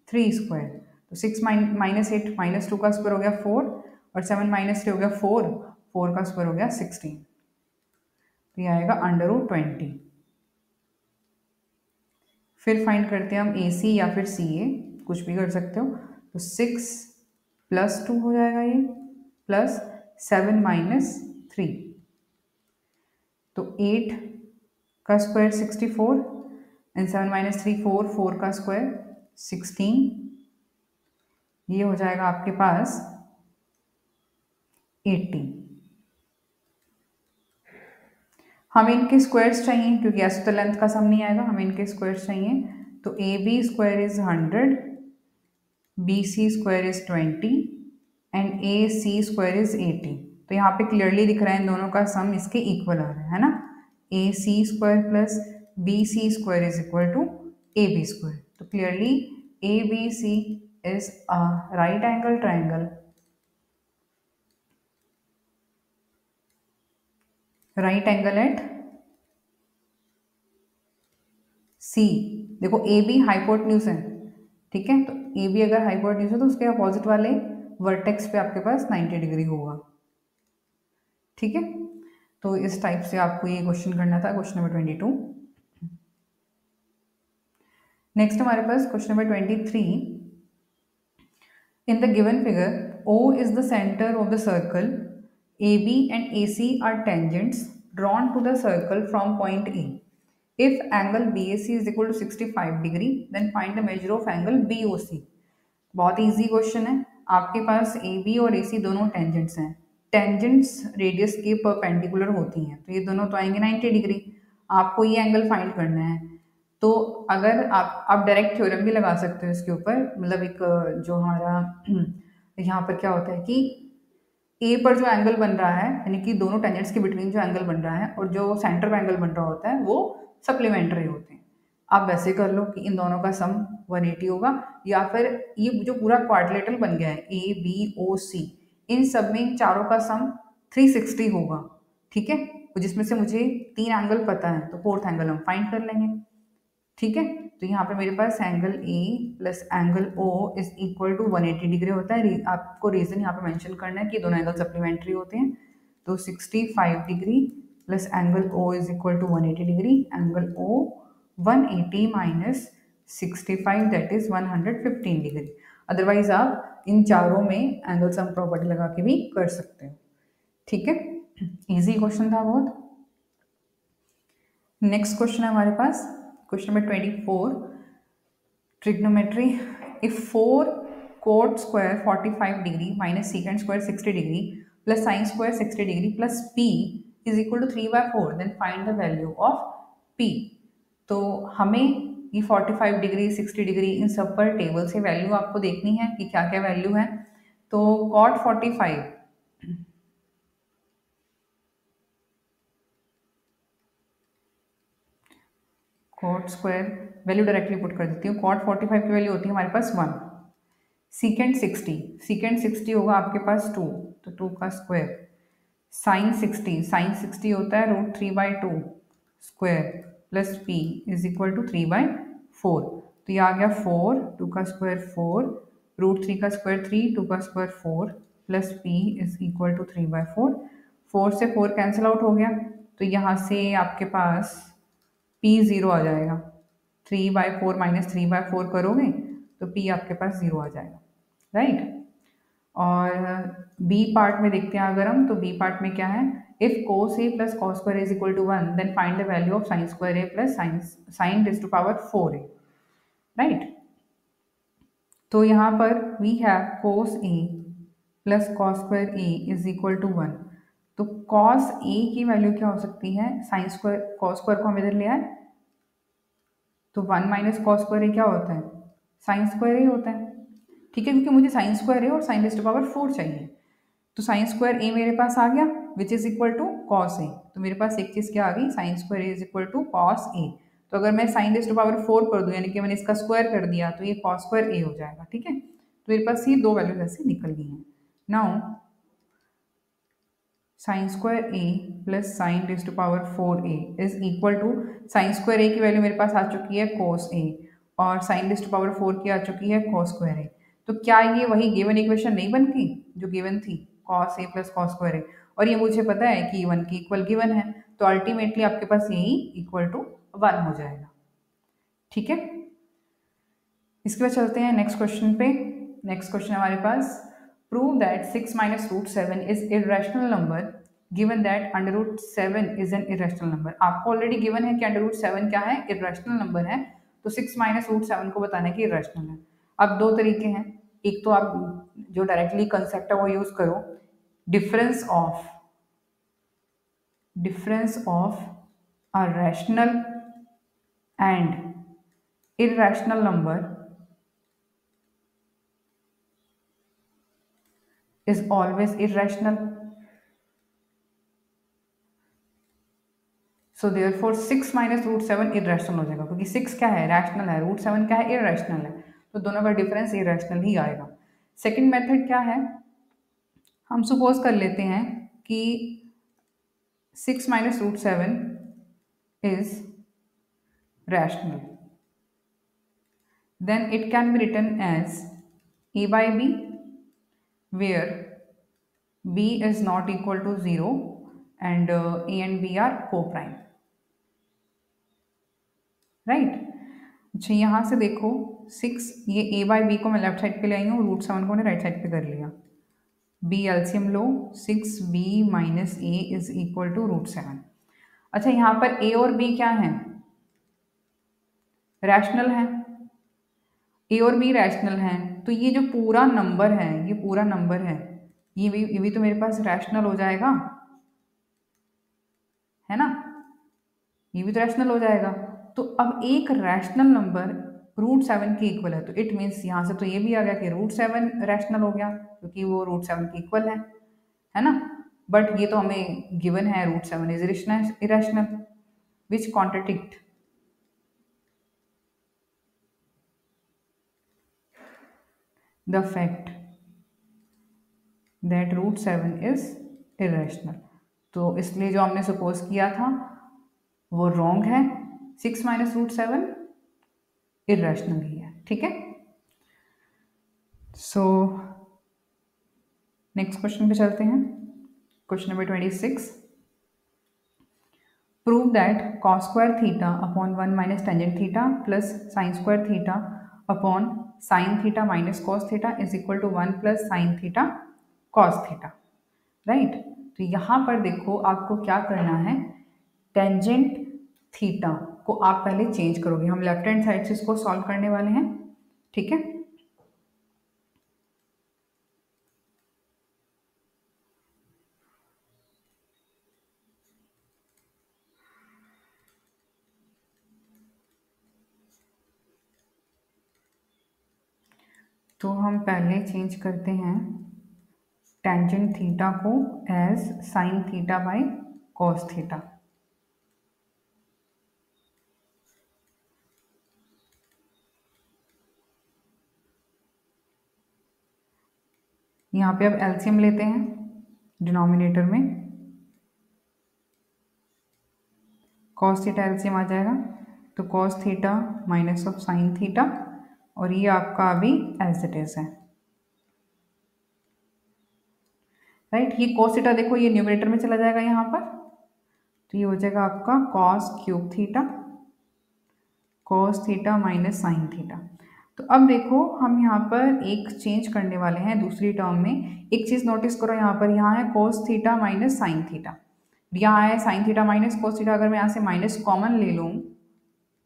3 स्क्वायर, तो 6 माइनस 8 -2 का स्क्वायर हो गया 4, और 7 माइनस 3 हो गया 4 का स्क्वायर हो गया 16, तो ये आएगा √20। फिर फाइंड करते हैं हम ए सी या फिर सी ए, कुछ भी कर सकते हो। तो 6 + 2 हो जाएगा ये, प्लस 7 माइनस 3, तो 8 का स्क्वायर 64 एंड 7 माइनस 3 4 का स्क्वायर 16, ये हो जाएगा आपके पास 80। हमें इनके स्क्वायर्स चाहिए क्योंकि ऐसे तो लेंथ का सम नहीं आएगा, हमें इनके स्क्वायर्स चाहिए। तो A B square is 100, B C square is 20 and A C square is 80। तो यहाँ पे क्लियरली दिख रहा है इन दोनों का सम इसके इक्वल आ रहा है ना, A C square plus B C square is equal to A B square. तो clearly A B C is a right angle triangle, right angle at C. देखो ए बी हाइपोटेन्यूज है, ठीक है, तो ए बी अगर हाइपोटेन्यूज है तो उसके अपोजिट वाले वर्टेक्स पे आपके पास 90 डिग्री होगा। ठीक है, तो इस टाइप से आपको ये क्वेश्चन करना था, क्वेश्चन नंबर 22। नेक्स्ट हमारे पास question number 23। In the given figure O is the center of the circle, AB and AC are tangents drawn to the circle from point A. If angle BAC is equal to 65 degree, then find the measure of angle BOC. बहुत इजी क्वेश्चन है। आपके पास AB और AC दोनों टेंजेंट्स हैं, टेंजेंट्स रेडियस के परपेंडिकुलर होती हैं, तो ये दोनों तो आएंगे 90 डिग्री। आपको ये एंगल फाइंड करना है, तो अगर आप डायरेक्ट थ्योरम भी लगा सकते हो इसके ऊपर, मतलब एक जो हमारा यहाँ पर क्या होता है कि ए पर जो एंगल बन रहा है, यानी कि दोनों टेंजेंट्स के बिटवीन जो एंगल बन रहा है और जो सेंटर पे एंगल बन रहा होता है वो सप्लीमेंट्री होते हैं। आप वैसे कर लो कि इन दोनों का सम 180 होगा, या फिर ये जो पूरा क्वाड्रिलेटरल बन गया है ए बी ओ सी, इन सब में इन चारों का सम 360 होगा। ठीक है, तो जिसमें से मुझे 3 एंगल पता है तो फोर्थ एंगल हम फाइंड कर लेंगे। ठीक है, तो यहाँ पे मेरे पास angle A plus angle O is equal to 180 degree होता है। आपको रीजन यहाँ पे मेंशन करना है कि दोनों एंगल सप्लीमेंट्री होते हैं। तो 65 degree plus angle O is equal to 180 degree, angle O 180 minus 65 that is 115 degree. Otherwise आप इन चारों में एंगल सम प्रॉपर्टी लगा के भी कर सकते हो। ठीक है, इजी क्वेश्चन था बहुत। नेक्स्ट क्वेश्चन है हमारे पास question number 24, trigonometry. If 4 cot square 45 degree minus secant square 60 degree plus sin square 60 degree plus p is equal to 3/4 then find the value of p। तो हमें ये 45 डिग्री 60 डिग्री इन सब पर टेबल से वैल्यू आपको देखनी है कि क्या क्या वैल्यू है। तो cot 45 cot square value directly put कर देती हूँ। cot 45 की वैल्यू होती है हमारे पास 1। secant 60 होगा आपके पास 2, तो 2 का स्क्वायर। sin 60 होता है √3/2 square plus p is equal to 3/4। तो ये आ गया 4, 2 का स्क्वायर 4, √3 का स्क्वायर 3, 2 का square 4 plus p is equal to 3/4। 4 से 4 कैंसिल आउट हो गया, तो यहाँ से आपके पास p 0 आ जाएगा। 3/4 माइनस 3/4 करोगे तो p आपके पास 0 आ जाएगा, राइट। और बी पार्ट में देखते हैं अगर हम, तो बी पार्ट में क्या है, if cos a plus cos square is equal to 1 then find the value of sin square a plus sin raise to power 4a, right. तो यहाँ पर we have cos a plus cos square a is equal to 1। तो cos a की वैल्यू क्या हो सकती है, sin स्क्वायर cos स्क्वायर को हम इधर ले आए तो 1 माइनस cos स्क्वायर a क्या होता है, sin स्क्वायर a होता है। ठीक है, क्योंकि मुझे sin स्क्वायर a और sin रेज़ टू पावर 4 चाहिए, तो sin स्क्वायर a मेरे पास आ गया which is equal to cos a। तो मेरे पास एक चीज़ क्या आ गई, sin square a is equal to cos a। तो अगर मैं sin रेज़ टू पावर 4 कर दूं, यानी कि मैंने इसका स्क्वायर कर दिया, तो ये cos स्क्वायर a हो जाएगा। ठीक है, तो मेरे पास ये दो वैल्यूज ऐसे निकल गई हैं। Now sin square a plus sin raise to power 4a is equal to, sin square a की वैल्यू मेरे पास आ चुकी है cos a और sin रेज़ टू पावर 4 की आ चुकी है cos स्क्वायर a। तो क्या ये वही गिवन इक्वेशन नहीं बन गई जो गिवन थी, cos a plus cos square a, और ये मुझे पता है कि 1 की इक्वल गिवन है, तो अल्टीमेटली आपके पास यही इक्वल टू 1 हो जाएगा। ठीक है, इसके बाद चलते हैं नेक्स्ट क्वेश्चन पे। नेक्स्ट क्वेश्चन हमारे पास, prove that 6 minus √7 is irrational number given that √7 is an irrational number. आपको ऑलरेडी गिवन है कि √7 क्या है, इरेशनल नंबर है, तो 6 माइनस √7 को बताने की इरेशनल है। अब दो तरीके हैं, एक तो आप जो डायरेक्टली कंसेप्ट है वो यूज करो, difference of a rational and irrational number is always irrational. So therefore 6 minus √7 irrational हो जाएगा, क्योंकि 6 क्या है, रैशनल है, √7 क्या है, इरेशनल है, तो दोनों का डिफरेंस इरेशनल ही आएगा। सेकंड मेथड क्या है, हम सपोज कर लेते हैं कि 6 minus √7 is rational, then it can be written as a by b where b is not equal to 0 and a and b are co-prime, right। अच्छा, यहाँ से देखो 6, ये a by b को मैं लेफ्ट साइड पे ले आई हूँ, √7 को मैंने राइट साइड पे कर लिया, b एलसीएम लो, 6b minus a is equal to √7। अच्छा, यहाँ पर a और b क्या है, रैशनल है, ए और बी रैशनल है, तो ये जो पूरा नंबर है, ये पूरा नंबर है, ये भी तो मेरे पास रैशनल हो जाएगा, है ना, ये भी तो रैशनल हो जाएगा। तो अब एक रैशनल नंबर √7 के इक्वल है, तो इट मीन्स यहाँ से तो ये भी आ गया कि √7 रैशनल हो गया क्योंकि वो √7 के इक्वल है ना। बट ये तो हमें गिवन है √7 is irrational which contradict the fact that √7 is irrational. तो इसलिए जो हमने सपोज किया था वो रॉन्ग है, 6 माइनस √7 इरेशनल ही है। ठीक है, सो नेक्स्ट क्वेश्चन पे चलते हैं। Question number 26, prove that cos square theta upon 1 minus tangent theta plus sine square theta upon sine theta minus cos theta is equal to 1 plus sine theta cos theta. Right, तो यहाँ पर देखो आपको क्या करना है, टेंजेंट थीटा को आप पहले चेंज करोगे। हम लेफ्ट हैंड साइड से इसको सॉल्व करने वाले हैं। ठीक है, तो हम पहले चेंज करते हैं टेंजेंट थीटा को as sine theta by cos theta. यहाँ पे अब एलसीएम लेते हैं डिनोमिनेटर में, कॉस थीटा एलसीएम आ जाएगा, तो cos theta minus of sine theta, और ये आपका अभी एज इट इज है। राइट, ये कॉस थीटा देखो ये न्यूमरेटर में चला जाएगा यहाँ पर, तो ये हो जाएगा आपका cos cube theta, cos theta minus sine theta. तो अब देखो हम यहाँ पर एक चेंज करने वाले हैं दूसरी टर्म में। एक चीज़ नोटिस करो, यहाँ पर यहाँ है cos theta minus sine theta, यहाँ है sign theta minus cos theta. अगर मैं यहाँ से माइनस कॉमन ले लूँ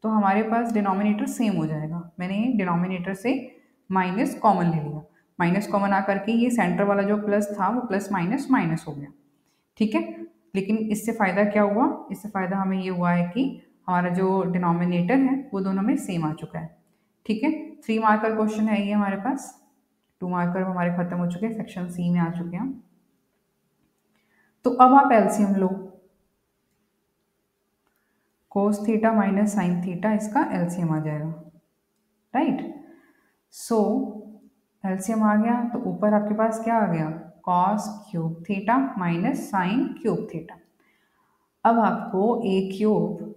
तो हमारे पास डिनोमिनेटर सेम हो जाएगा। मैंने डिनोमिनेटर से माइनस कॉमन ले लिया, माइनस कॉमन आकर के ये सेंटर वाला जो प्लस था वो प्लस माइनस माइनस हो गया। ठीक है, लेकिन इससे फ़ायदा क्या हुआ, इससे फ़ायदा हमें ये हुआ है कि हमारा जो डिनोमिनेटर है वो दोनों में सेम आ चुका है। ठीक है, 3 मार्कर क्वेश्चन है ये हमारे पास, 2 मार्कर हमारे खत्म हो चुके हैं, सेक्शन सी में आ चुके हैं। तो अब आप एलसीएम लो, cos theta minus sine theta, इसका एलसीएम आ जाएगा। राइट, सो एलसीएम आ गया तो ऊपर आपके पास क्या आ गया, cos cube theta minus sine cube theta. अब आपको A cube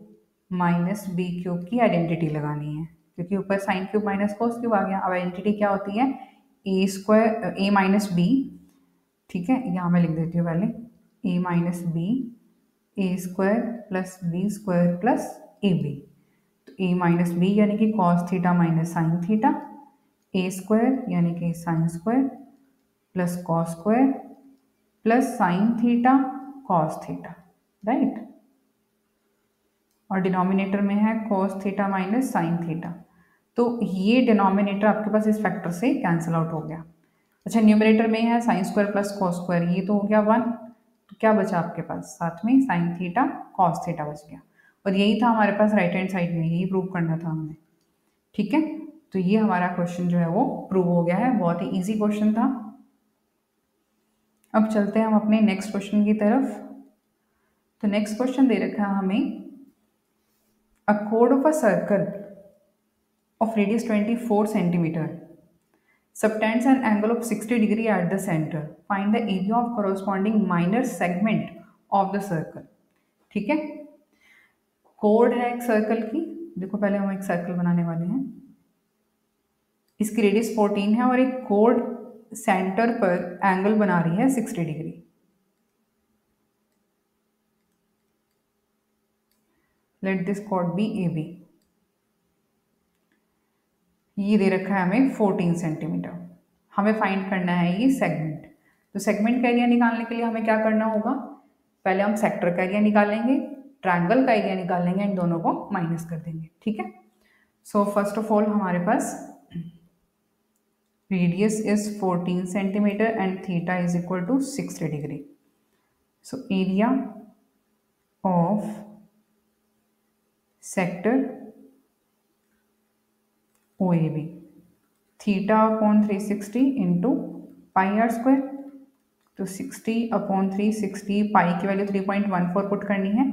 minus B cube की आइडेंटिटी लगानी है, क्योंकि ऊपर sine cube minus cos cube आ गया। अब आइडेंटिटी क्या होती है, A square A minus B. ठीक है, यहाँ मैं लिख देती हूँ पहले, A minus B A square plus B square plus A B. तो ए माइनस बी यानी कि cos theta minus sine theta, ए स्क्वायर यानी कि sine square plus cos square plus sine theta cos theta. Right, और डिनोमिनेटर में है cos theta minus sine theta, तो ये डिनोमिनेटर आपके पास इस फैक्टर से कैंसिल आउट हो गया। अच्छा, न्यूमरेटर में है sine square plus cos square, ये तो हो गया 1, तो क्या बचा आपके पास, साथ में साइन थीटा कॉस थीटा बच गया। और यही था हमारे पास राइट हैंड साइड में, यही प्रूव करना था हमें। ठीक है, तो ये हमारा क्वेश्चन जो है वो प्रूव हो गया है, बहुत ही ईजी क्वेश्चन था। अब चलते हैं हम अपने नेक्स्ट क्वेश्चन की तरफ। तो नेक्स्ट क्वेश्चन दे रखा है हमें, a chord of a circle of radius 24 centimeter subtends an angle of 60 degree at the center. Find the area of corresponding minor segment of the circle. ठीक है, कोड है एक सर्कल की। देखो पहले हम एक सर्कल बनाने वाले हैं, इसकी रेडियस 14 है और एक कोड सेंटर पर एंगल बना रही है 60 डिग्री। लेट दिस कोड बी ए बी। ये दे रखा है हमें 14 सेंटीमीटर। हमें फाइंड करना है ये सेगमेंट। तो सेगमेंट का एरिया निकालने के लिए हमें क्या करना होगा, पहले हम सेक्टर का एरिया निकालेंगे, ट्रायंगल का एरिया निकालेंगे, इन दोनों को माइनस कर देंगे। ठीक है, सो फर्स्ट ऑफ ऑल हमारे पास radius is 14 centimetre and theta is equal to 60 degree. So area of sector O A B, theta upon 360 into pi R square, तो 60/360 पाई की वैल्यू 3.14 पुट करनी है,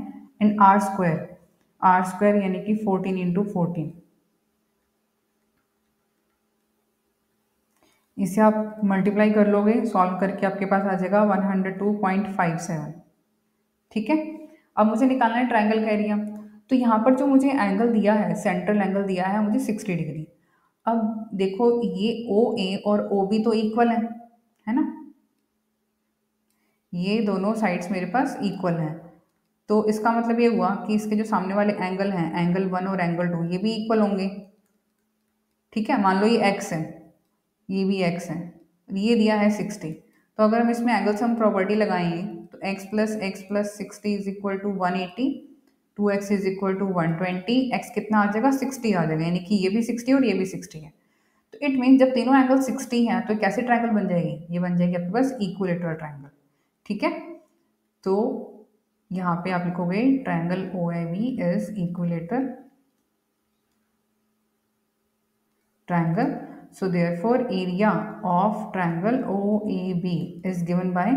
एंड आर स्क्वायर यानी कि 14 इंटू 14। इसे आप मल्टीप्लाई कर लोगे, सॉल्व करके आपके पास आ जाएगा 102.57। ठीक है। अब मुझे निकालना है ट्रायंगल का एरिया। तो यहाँ पर जो मुझे एंगल दिया है, सेंट्रल एंगल दिया है मुझे 60 डिग्री। अब देखो ये ओ ए और ओ बी तो इक्वल है ना, ये दोनों साइड्स मेरे पास इक्वल हैं। तो इसका मतलब ये हुआ कि इसके जो सामने वाले एंगल हैं, एंगल 1 और एंगल 2, ये भी इक्वल होंगे। ठीक है, मान लो ये एक्स है, ये भी एक्स है, ये दिया है 60। तो अगर हम इसमें एंगल सम प्रॉपर्टी लगाएंगे तो x plus 60 is equal to 180, 2x is equal to 120, x कितना आ जाएगा 60 आ जाएगा, यानी कि ये भी 60 और ये भी 60 है। तो इट मीन जब तीनों एंगल 60 हैं तो कैसे ट्रायंगल बन जाएगी, ये बन जाएगी आपके पास इक्विलेटरल ट्रायंगल। ठीक है, तो यहाँ पे आप लिखोगे triangle O A B is equilateral triangle. So therefore area of triangle OAB is given by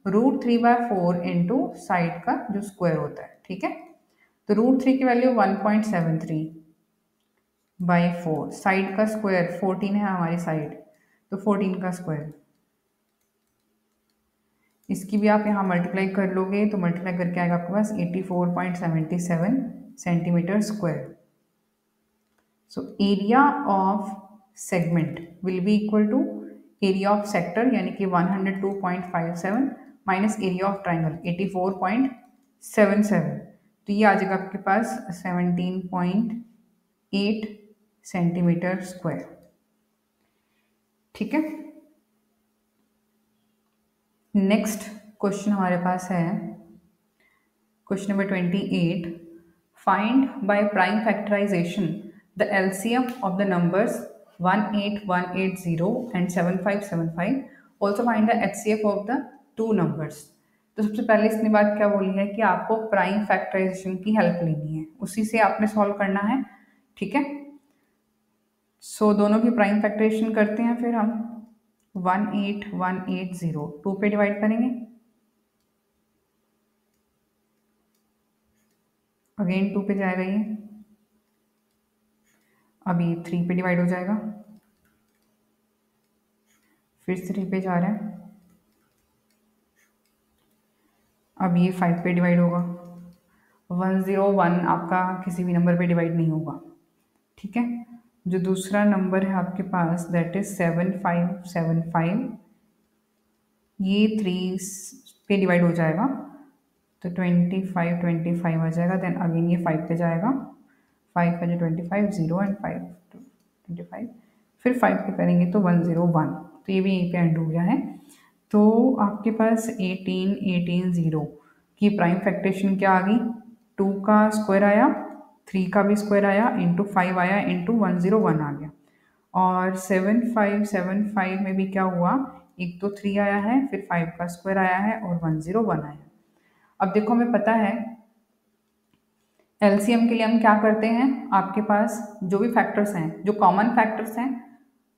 √3/4 into side का जो स्क्वायर होता है। ठीक है, तो √3 की वैल्यू 1.73/4, साइड का स्क्वायर 14 है हमारी साइड, तो 14 का स्क्वायर। इसकी भी आप यहाँ मल्टीप्लाई कर लोगे तो मल्टीप्लाई करके आएगा आपके पास 84.77 centimetre square. So area of segment will be equal to area of sector यानी कि 102.57 माइनस एरिया ऑफ ट्राइंगल 84.77, तो ये आ जाएगा आपके पास 17.8 सेंटीमीटर स्क्वायर। ठीक है, नेक्स्ट क्वेश्चन हमारे पास है question number 28। Find by prime factorisation the LCM of the numbers 18180 and 7575, also find the HCF of the two numbers. तो सबसे पहले इसने बात क्या बोली है कि आपको प्राइम फैक्टराइजेशन की हेल्प लेनी है, उसी से आपने सॉल्व करना है। ठीक है, सो दोनों की प्राइम फैक्टराइजेशन करते हैं। फिर हम 18180 2 पे डिवाइड करेंगे, अगेन 2 पे जाएगा ये, अब ये 3 पे डिवाइड हो जाएगा, फिर 3 पे जा रहा है, अब ये 5 पे डिवाइड होगा। 101 आपका किसी भी नंबर पे डिवाइड नहीं होगा। ठीक है, जो दूसरा नंबर है आपके पास दैट इज 7575, ये 3 पे डिवाइड हो जाएगा तो 25 आ जाएगा। देन अगेन ये 5 पे जाएगा, 5 का जो 25 0 एंड 5 25, फिर 5 पे करेंगे तो 101, तो ये भी यहीं पे एंड हो गया है। तो आपके पास 18180 की प्राइम फैक्टरेशन क्या आ गई, 2 का स्क्वायर आया, 3 का भी स्क्वायर आया, इंटू 5 आया, इंटू 101 आ गया। और 7575 में भी क्या हुआ, एक तो 3 आया है, फिर 5 का स्क्वायर आया है और 101 आया। अब देखो हमें पता है एलसीएम के लिए हम क्या करते हैं, आपके पास जो भी फैक्टर्स हैं, जो कॉमन फैक्टर्स हैं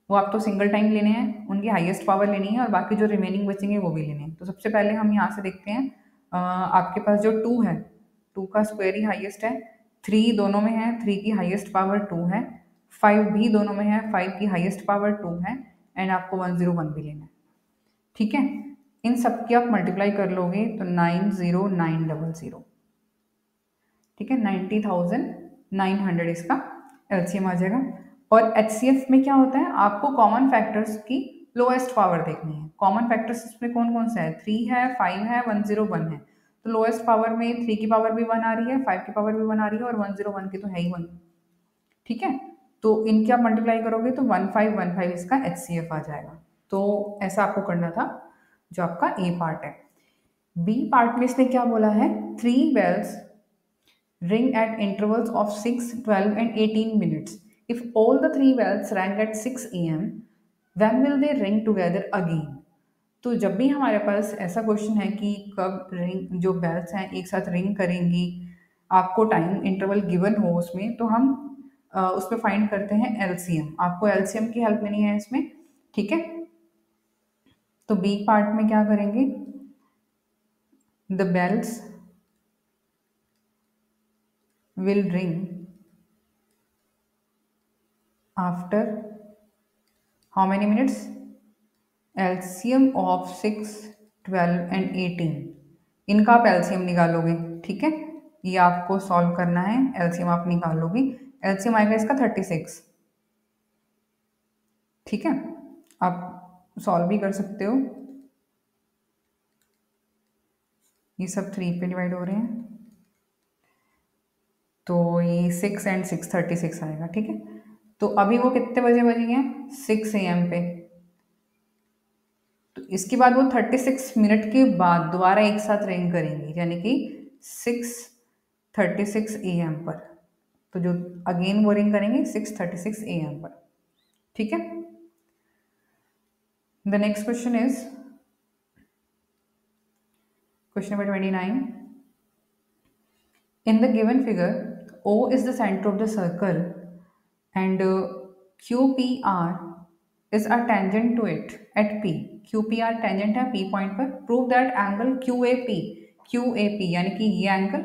वो आप तो सिंगल टाइम लेने हैं, उनकी हाईएस्ट पावर लेनी है और बाकी जो रिमेनिंग बचेंगे वो भी लेने हैं। तो सबसे पहले हम यहाँ से देखते हैं, आपके पास जो 2 है, 2 का स्क्वायर ही हाईएस्ट है, 3 दोनों में है, 3 की हाईएस्ट पावर 2 है, 5 भी दोनों में है, 5 की हाईएस्ट पावर 2 है, एंड आपको 101 भी लेना है। ठीक है, इन सब की आप मल्टीप्लाई कर लोगे तो 90900, ठीक है, 90,900 इसका एलसीएम आ जाएगा। और एचसीएफ में क्या होता है, आपको कॉमन फैक्टर्स की लोएस्ट पावर देखनी है। कॉमन फैक्टर्स इसमें कौन कौन सा है, 3 है, 5 है, 101 है। तो लोएस्ट पावर में 3 की पावर भी 1 आ रही है, 5 की पावर भी 1 आ रही है और 101 की तो है ही 1। ठीक है, तो इनकी आप मल्टीप्लाई करोगे तो 1515 इसका एचसीएफ आ जाएगा। तो ऐसा आपको करना था जो आपका ए पार्ट है। बी पार्ट में इसने क्या बोला है, 3 bells ring at intervals of 6, 12 and 18 minutes. If all the 3 bells rang at 6 am, when will they ring together again? तो जब भी हमारे पास ऐसा क्वेश्चन है कि कब रिंग जो बेल्स हैं एक साथ रिंग करेंगी, आपको टाइम इंटरवल गिवन हो उसमें, तो हम उसमें फाइंड करते हैं एलसीएम। आपको एलसीएम की हेल्प लेनी है इसमें, ठीक है। तो बी पार्ट में क्या करेंगे, the bells will ring after how many minutes, LCM of 6, 12 and 18, इनका आप एलसीएम निकालोगे, ठीक है। ये आपको सॉल्व करना है, एलसीएम आप निकालोगे, एलसीएम आएगा इसका 36, ठीक है। आप सॉल्व भी कर सकते हो, ये सब 3 पे डिवाइड हो रहे हैं, तो ये 6 एंड 6 36 आएगा, ठीक है। तो अभी वो कितने बजे बजी हैं, 6 AM पे। तो इसके बाद वो 36 मिनट के बाद दोबारा एक साथ रिंग करेंगी, यानी कि 6:36 AM पर। तो जो अगेन वो रिंग करेंगे 6:36 AM पर, ठीक है। The next question is question number 29। In the given figure, O is the center of the circle and QPR is a tangent to it at P. QPR tangent है P पॉइंट पर। Prove that angle QAP यानी कि ये एंगल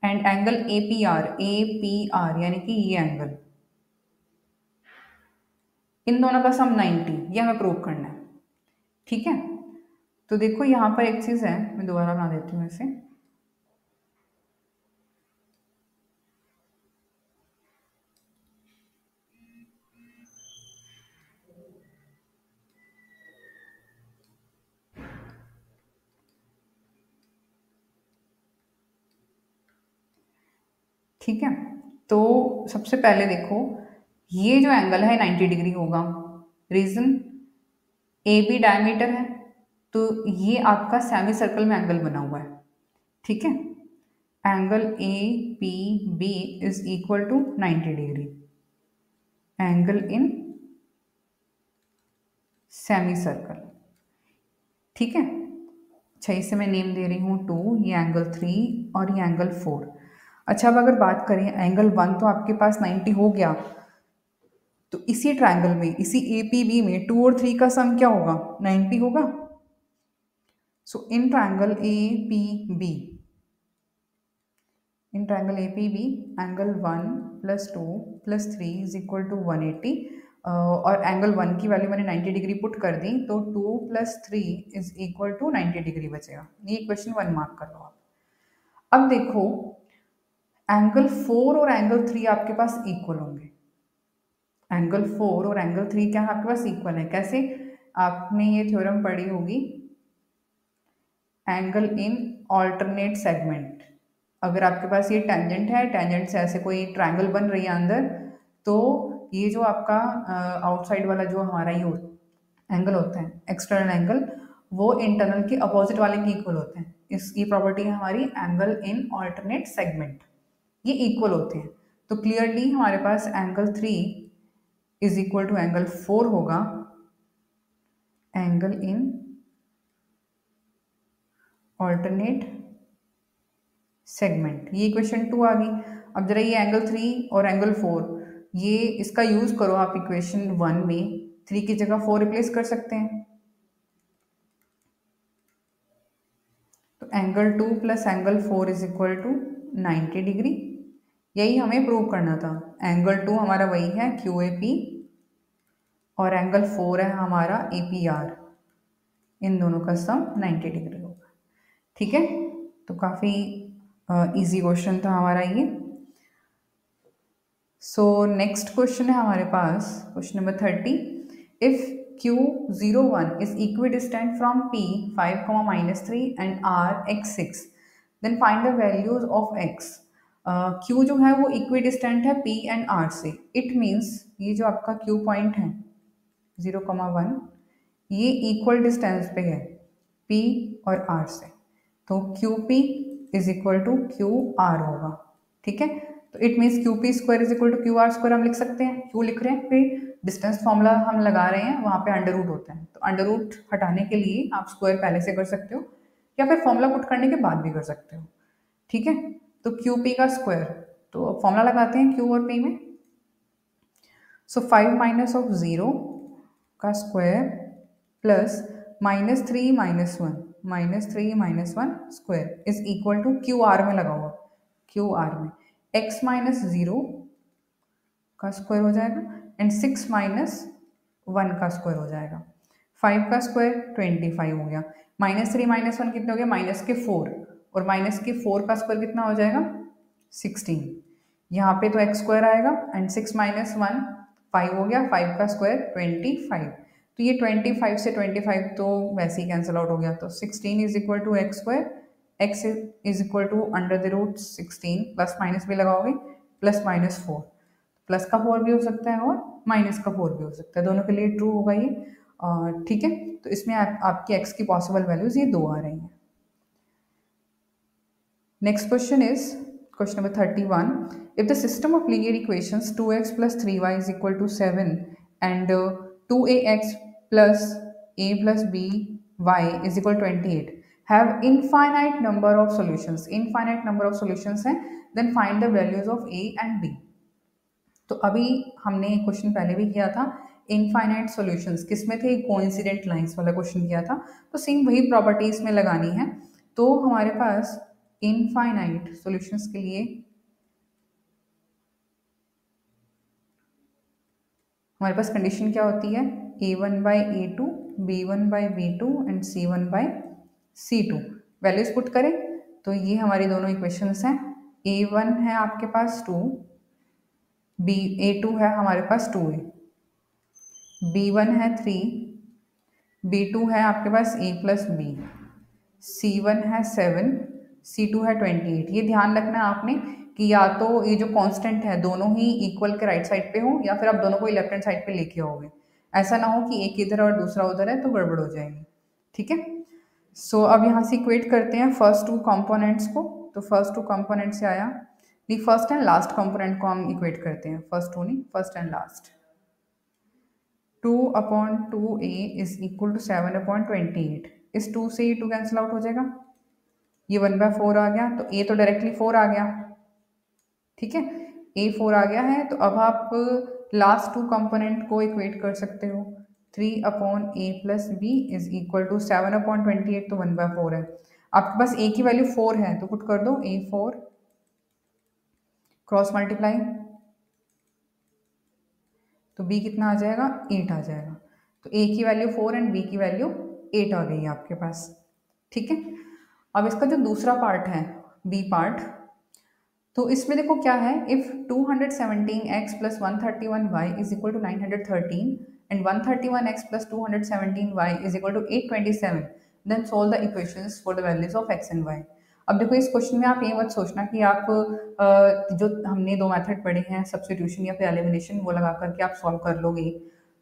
एंड एंगल APR यानी कि ये एंगल, इन दोनों का सम 90, ये हमें प्रूव करना है, ठीक है। तो देखो यहाँ पर एक चीज़ है, मैं दोबारा बना देती हूँ इसे। ठीक है, तो सबसे पहले देखो ये जो एंगल है 90 डिग्री होगा। रीजन, ए बी डायमीटर है, तो ये आपका सेमी सर्कल में एंगल बना हुआ है, ठीक है। Angle A P B is equal to 90 degree, angle in semi circle, ठीक है। अच्छा, इसे मैं नेम दे रही हूँ 2, ये एंगल 3 और ये एंगल 4। अच्छा, अब अगर बात करें एंगल 1 तो आपके पास 90 हो गया, तो इसी ट्रायंगल में, इसी ए पी बी में 2 और 3 का सम क्या होगा, 90 होगा। So in triangle A P B, in triangle A P B angle 1 + 2 + 3 is equal to 180, और एंगल 1 की वैल्यू मैंने 90 डिग्री पुट कर दी, तो 2 + 3 इज इक्वल टू 90 डिग्री बचेगा। ये क्वेश्चन 1 मार्क कर लो आप। अब देखो एंगल 4 और एंगल 3 आपके पास इक्वल होंगे, एंगल 4 और एंगल 3 क्या आपके पास इक्वल है, कैसे, आपने ये थ्योरम पढ़ी होगी, एंगल इन ऑल्टरनेट सेगमेंट। अगर आपके पास ये टेंजेंट है, टेंजेंट से ऐसे कोई ट्रायंगल बन रही है अंदर, तो ये जो आपका आउटसाइड वाला जो हमारा ये एंगल होता है, एक्सटर्नल एंगल, वो इंटरनल के अपोजिट वाले के इक्वल होते हैं। इसकी प्रॉपर्टी है हमारी एंगल इन ऑल्टरनेट सेगमेंट, ये इक्वल होते हैं। तो क्लियरली हमारे पास angle 3 is equal to angle 4 होगा, एंगल इन ऑल्टरनेट सेगमेंट। ये इक्वेशन 2 आ गई। अब जरा ये एंगल 3 और एंगल 4, ये इसका यूज करो आप इक्वेशन 1 में, 3 की जगह 4 रिप्लेस कर सकते हैं। तो angle 2 + angle 4 is equal to 90 degree, यही हमें प्रूव करना था। एंगल 2 हमारा वही है QAP, और एंगल 4 है हमारा APR, इन दोनों का सम 90 डिग्री होगा, ठीक है। तो काफ़ी इजी क्वेश्चन था हमारा ये। सो नेक्स्ट क्वेश्चन है हमारे पास, question number 30। If Q01 is equidistant from P 5, -3 and R x 6, then find the values of x। Q जो है वो इक्विडिस्टेंट है P एंड R से। इट मीन्स ये जो आपका Q पॉइंट है 0,1, ये इक्वल डिस्टेंस पे है P और R से, तो QP is equal to QR होगा, ठीक है। तो it means QP² is equal to QR² हम लिख सकते हैं। क्यों लिख रहे हैं, फिर डिस्टेंस फॉर्मूला हम लगा रहे हैं, वहाँ पे अंडर रूट होता है, तो अंडर रूट हटाने के लिए आप स्क्वायर पहले से कर सकते हो, या फिर फॉर्मूला पुट करने के बाद भी कर सकते हो, ठीक है। तो QP का स्क्वायर तो अब फॉर्मूला लगाते हैं क्यू और पी में। सो 5 माइनस ऑफ 0 का square plus -3 - 1 square is equal to Q R में लगा हुआ, क्यू आर में x माइनस 0 का स्क्वायर हो जाएगा एंड 6 माइनस 1 का स्क्वायर हो जाएगा। 5 का स्क्वायर 25 हो गया, -3 - 1 कितने हो गया, -4, और -4 का स्क्वायर कितना हो जाएगा 16। यहाँ पे तो x स्क्वायर आएगा एंड 6 माइनस 1 5 हो गया, 5 का स्क्वायर 25। तो ये 25 से 25 तो वैसे ही कैंसिल आउट हो गया, तो 16 is equal to x square, x is equal to √16, plus minus भी लगाओगे, +-4, प्लस का 4 भी हो सकता है और माइनस का 4 भी हो सकता है, दोनों के लिए ट्रू होगा ये। ठीक है, तो इसमें आपकी x की पॉसिबल वैल्यूज ये 2 आ रही हैं। Next question is question number 31। If the system of linear equations 2x + 3y is equal to 7 and 2ax plus a plus by is equal to 28 have infinite number of solutions, infinite number of solutions हैं, then find the values of a and b। तो अभी हमने एक क्वेश्चन पहले भी किया था, इनफाइनाइट सॉल्यूशंस किसमें थे, कोइंसिडेंट लाइंस वाला क्वेश्चन किया था, तो सेम वही प्रॉपर्टीज में लगानी है। तो हमारे पास इनफाइनाइट सॉल्यूशंस के लिए हमारे पास कंडीशन क्या होती है, a1/a2, b1/b2 and c1/c2। Values put करें तो ये हमारी दोनों इक्वेशंस हैं। a1 है आपके पास 2, a2 है हमारे पास 2a, b1 है 3, b2 है आपके पास a प्लस b, c1 है 7, c2 है 28। ये ध्यान रखना है आपने कि या तो ये जो कांस्टेंट है दोनों ही इक्वल के राइट साइड पे हो, या फिर आप दोनों को लेफ्ट हैंड साइड पे लेके आओगे। ऐसा ना हो कि एक इधर और दूसरा उधर है तो गड़बड़ हो जाएगी। ठीक है, सो अब यहाँ से इक्वेट करते हैं फर्स्ट टू कंपोनेंट्स को। तो फर्स्ट टू कंपोनेंट से आया, the first and last component को हम इक्वेट करते हैं, फर्स्ट टू नहीं, first and last. 2/2a is equal to 7/28। इस 2 से ये 2 कैंसिल आउट हो जाएगा, ये 1/4 आ गया, तो a तो डायरेक्टली 4 आ गया। ठीक है, a 4 आ गया है, तो अब आप लास्ट टू कंपोनेंट को इक्वेट कर सकते हो। 3/a plus b is equal to 7/28, तो 1/4 है। आपके पास a की वैल्यू 4 है तो पुट कर दो, a4 क्रॉस मल्टीप्लाई, तो b कितना आ जाएगा, 8 आ जाएगा। तो a की वैल्यू 4 एंड b की वैल्यू 8 आ गई आपके पास। ठीक है, अब इसका जो दूसरा पार्ट है b पार्ट, तो इसमें देखो क्या है, if 217x + 131y is equal to 913 and 131x + 217y is equal to 827, then solve the equations for the values of x and y। अब देखो इस क्वेश्चन में आप ये मत सोचना कि आप जो हमने दो मेथड पढ़े हैं, सब्स्टिट्यूशन या फिर एलिमिनेशन, वो लगा करके आप सॉल्व कर लोगे,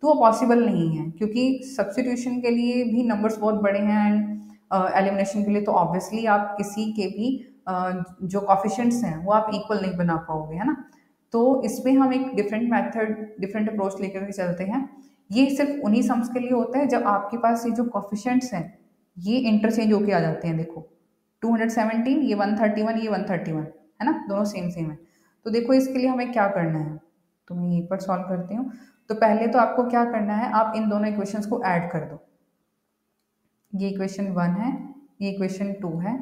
तो वो पॉसिबल नहीं है, क्योंकि सब्स्टिट्यूशन के लिए भी नंबर्स बहुत बड़े हैं एंड एलिमिनेशन के लिए तो ऑब्वियसली आप किसी के भी जो कॉफिशिएंट्स हैं वो आप इक्वल नहीं बना पाओगे, है ना। तो इसमें हम एक डिफरेंट मेथड, डिफरेंट अप्रोच लेकर के चलते हैं। ये सिर्फ उन्हीं सम्स के लिए होता है जब आपके पास ये जो कॉफिशिएंट्स हैं ये इंटरचेंज होके आ जाते हैं। देखो 217, ये 131, ये 131, है ना, दोनों सेम सेम है। तो देखो इसके लिए हमें क्या करना है, तो मैं यहीं पर सॉल्व करती हूँ। तो पहले तो आपको क्या करना है, आप इन दोनों इक्वेशंस को ऐड कर दो। ये इक्वेशन 1 है, ये इक्वेशन 2 है,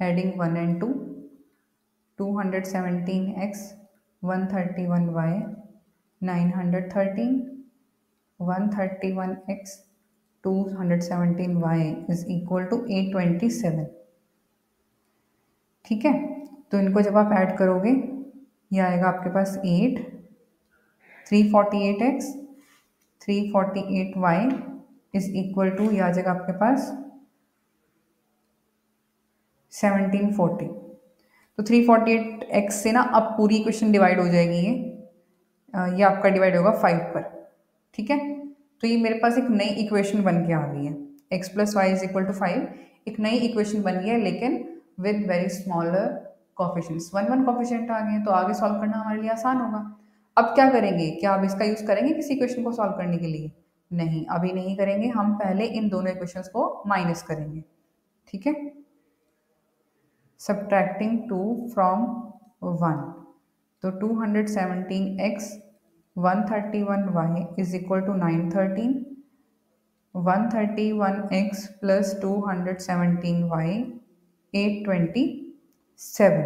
adding 1 and 2, 217x, 131y, 913, 131x, 217y is equal to 827। ठीक है, तो इनको जब आप ऐड करोगे ये आएगा आपके पास 8, 348x, 348y is equal to, ये आ जाएगा आपके पास 1740। तो 348x से ना अब पूरी इक्वेशन डिवाइड हो जाएगी, ये आपका डिवाइड होगा 5 पर। ठीक है, तो ये मेरे पास एक नई इक्वेशन बन के आ गई है, x + y is equal to 5, एक नई इक्वेशन बन गई है, लेकिन with very smaller coefficients, 1 coefficient आ गए हैं, तो आगे सॉल्व करना हमारे लिए आसान होगा। अब क्या करेंगे, क्या आप इसका यूज़ करेंगे किसी इक्वेशन को सॉल्व करने के लिए? नहीं, अभी नहीं करेंगे, हम पहले इन दोनों इक्वेशंस को माइनस करेंगे। ठीक है, सब्ट्रैक्टिंग 2 फ्रॉम 1, तो 217x 131y is equal to 913, 131x plus 217y 827,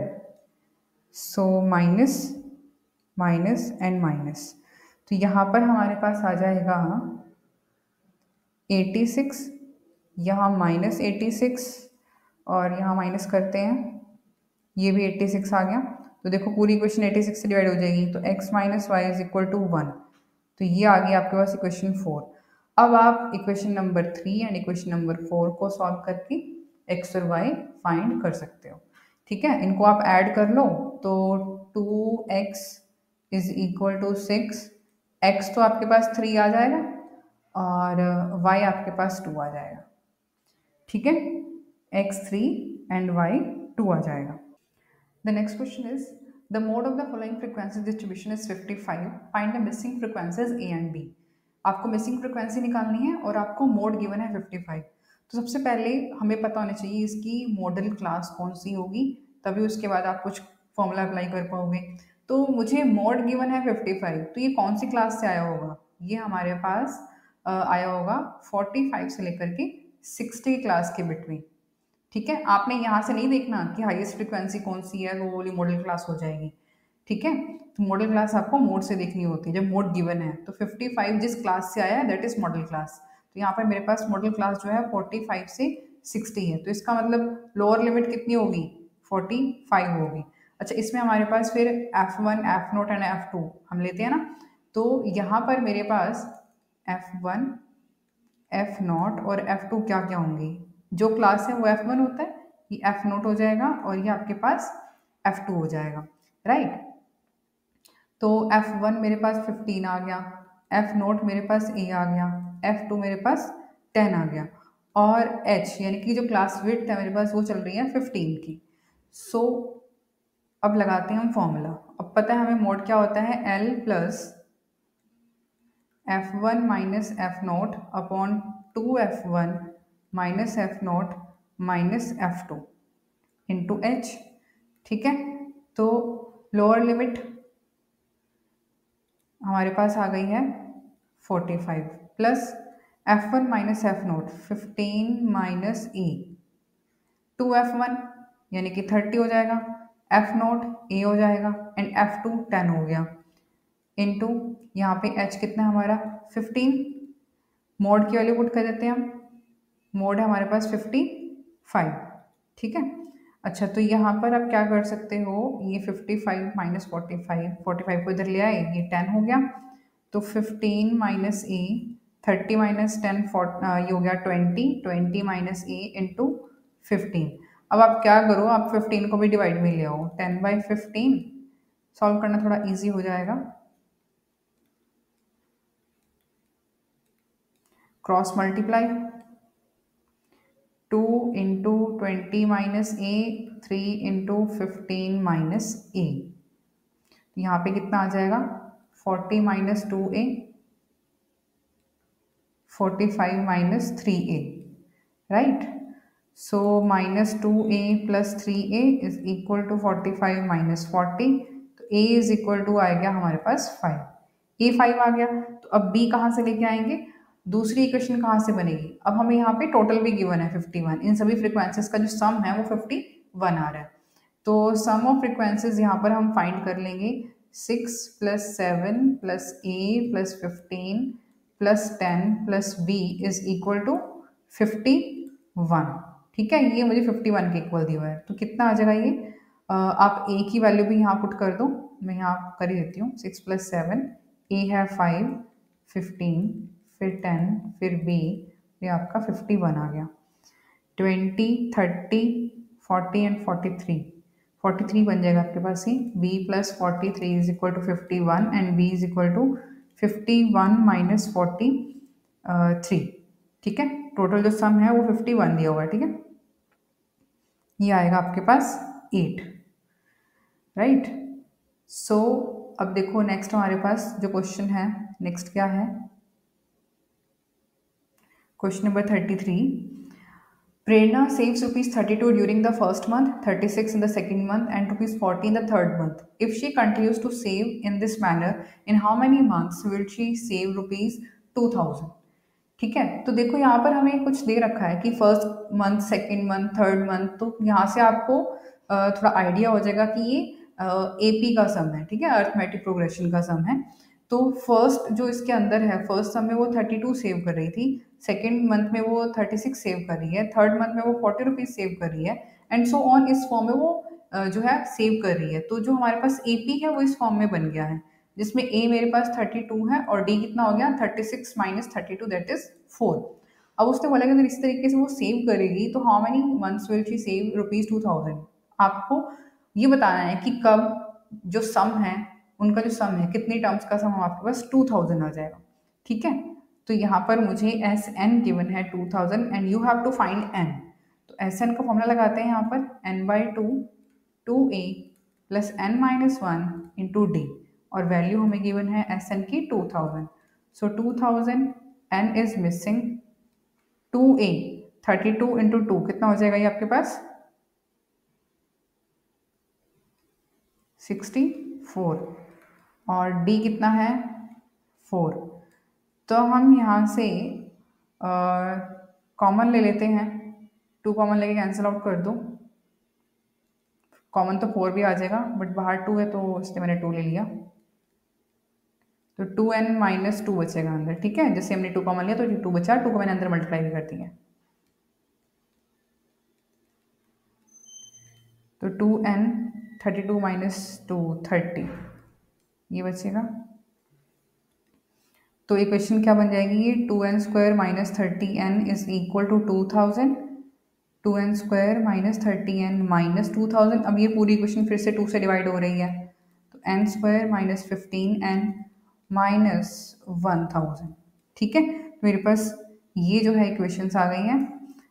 so minus minus and minus, तो यहाँ पर हमारे पास आ जाएगा 86, यहाँ माइनस 86 और यहाँ माइनस करते हैं, ये भी 86 आ गया। तो देखो पूरी इक्वेशन 86 से डिवाइड हो जाएगी, तो x minus y is equal to 1, तो ये आ गई आपके पास इक्वेशन 4। अब आप equation number 3 and equation number 4 को सॉल्व करके x और y फाइंड कर सकते हो। ठीक है, इनको आप ऐड कर लो, तो 2x is equal to 6, x तो आपके पास 3 आ जाएगा और y आपके पास 2 आ जाएगा। ठीक है, x 3 एंड y 2 आ जाएगा। The next question is, the mode of the following frequency distribution is 55. Find the missing frequencies A and B. आपको मिसिंग फ्रिक्वेंसी निकालनी है और आपको मोड गिवन है 55। तो सबसे पहले हमें पता होना चाहिए इसकी मॉडल क्लास कौन सी होगी, तभी उसके बाद आप कुछ फॉर्मूला अप्लाई कर पाओगे। तो मुझे मोड गिवन है 55, तो ये कौन सी क्लास से आया होगा? ये हमारे पास आया होगा 45 से लेकर के 60 क्लास के बिटवीन। ठीक है, आपने यहाँ से नहीं देखना कि हाईएस्ट फ्रिक्वेंसी कौन सी है, वो वाली मॉडल क्लास हो जाएगी। ठीक है, तो मॉडल क्लास आपको मोड से देखनी होती है जब मोड गिवन है। तो 55 जिस क्लास से आया है दैट इज मॉडल क्लास। तो यहाँ पर मेरे पास मॉडल क्लास जो है 45 से 60 है, तो इसका मतलब लोअर लिमिट कितनी होगी? 45 होगी। अच्छा, इसमें हमारे पास फिर F1, F0 एंड F2 हम लेते हैं ना, तो यहाँ पर मेरे पास F1, F0 और F2 क्या क्या होंगी? जो क्लास है वो F1 होता है, ये F0 हो जाएगा और ये आपके पास F2 हो जाएगा, राइट। तो F1 मेरे पास 15 आ गया, F0 मेरे पास A आ गया, F2 मेरे पास 10 आ गया, और H यानी कि जो क्लास विड्थ है मेरे पास वो चल रही है 15 की। सो अब लगाते हैं हम फॉर्मूला। अब पता है हमें मोड क्या होता है, L plus F1 minus F0 upon 2F1 minus F0 minus F2 into H। ठीक है, तो लोअर लिमिट हमारे पास आ गई है 45 plus F1 minus F0 15 minus E 2F1 यानी कि 30 हो जाएगा, F0 A हो जाएगा एंड F2 10 हो गया, इनटू यहाँ पे H कितना है हमारा 15, मोड की वैल्यू पुट कर देते हैं हम, मोड है हमारे पास 55। ठीक है, अच्छा तो यहाँ पर आप क्या कर सकते हो, ये 55 माइनस 45 को इधर ले आए, ये 10 हो गया, तो 15 माइनस ए 30 माइनस 10 ये हो गया 20 माइनस ए इंटू 15। अब आप क्या करो, आप 15 को भी डिवाइड में ले आओ, 10/15 सॉल्व करना थोड़ा इजी हो जाएगा। Cross multiply 2 into 20 minus a 3 into 15 minus a, यहाँ पे कितना आ जाएगा 40 minus 2a 45 minus 3a, right. So minus 2a plus 3a is equal to 45 minus 40, तो a इज इक्वल टू आ गया हमारे पास 5, a 5 आ गया। तो अब b कहाँ से लेके आएंगे, दूसरी इक्वेशन कहाँ से बनेगी? अब हमें यहाँ पे टोटल भी गिवन है 51, इन सभी फ्रिक्वेंसीज का जो सम है वो 51 आ रहा है। तो सम ऑफ फ्रिक्वेंसीज यहाँ पर हम फाइंड कर लेंगे, 6 plus 7 plus a plus 15 plus 10 plus b is equal to 51। ठीक है, ये मुझे 51 के इक्वल दिया हुआ है, तो कितना आ जाएगा ये, आप a की वैल्यू भी यहाँ पुट कर दो, मैं यहाँ कर ही देती हूँ, 6 प्लस 7, a है 5, 15 फिर 10 फिर b, ये आपका 51 आ गया, 20 30 40 एंड 43 बन जाएगा आपके पास ही, b plus 43 is equal to 51 and b is equal to 51 minus 43। ठीक है, टोटल जो सम है वो 51 दिया हुआ है। ठीक है, ये आएगा आपके पास 8, राइट। सो अब देखो नेक्स्ट हमारे पास जो क्वेश्चन है, नेक्स्ट क्या है, question number 33। Prerna saves rupees 32 during the first month, 36 in the second month, and rupees 40 in the third month. If she continues to save in this manner, in how many months will she save rupees 2000? ठीक है, तो देखो यहाँ पर हमें कुछ दे रखा है कि first month, second month, third month, तो यहाँ से आपको थोड़ा आइडिया हो जाएगा कि ये एपी का सम है, ठीक है, अर्थमेटिक प्रोग्रेशन का सम है। तो फर्स्ट जो इसके अंदर है, फर्स्ट सम में वो 32 सेव कर रही थी, सेकेंड मंथ में वो 36 सेव कर रही है, थर्ड मंथ में वो 40 रुपीज़ सेव कर रही है, एंड सो ऑन इस फॉर्म में वो जो है सेव कर रही है। तो जो हमारे पास एपी है वो इस फॉर्म में बन गया है, जिसमें ए मेरे पास 32 है और डी कितना हो गया 36 माइनस 32 दैट इज 4। अब उसने बोला कि अगर इस तरीके से वो सेव करेगी तो how many months will she save rupees 2000। आपको ये बताना है कि कब जो सम है उनका जो सम है कितनी टर्म्स का सम आपके पास 2000 आ जाएगा, ठीक है। तो यहाँ पर मुझे एस एन गिवन है 2000 and you have to find n. तो एस एन का फॉर्मूला लगाते हैं यहाँ पर n/2 2a plus n minus 1 into d, और वैल्यू हमें गिवन है एस एन की 2000। So 2000 n is missing 2a, 32 into 2 कितना हो जाएगा ये आपके पास 64, और d कितना है 4। तो हम यहाँ से कॉमन ले लेते हैं, 2 कॉमन लेके कैंसिल आउट कर दो, कॉमन तो 4 भी आ जाएगा बट बाहर 2 है तो इसलिए मैंने 2 ले लिया। तो 2n माइनस 2 बचेगा अंदर, ठीक है, जैसे हमने 2 कॉमन लिया तो 2 बचा, 2 को मैंने अंदर मल्टीप्लाई भी कर दिया। तो 2n 32 माइनस 2 30 ये बचेगा। तो इक्वेशन क्या बन जाएगी ये 2n square minus 30n is equal to 2000, 2n square minus 30n minus 2000। अब ये पूरी इक्वेशन फिर से 2 से डिवाइड हो रही है, तो n square minus 15n minus 1000, ठीक है। तो मेरे पास ये जो है इक्वेशंस आ गई हैं।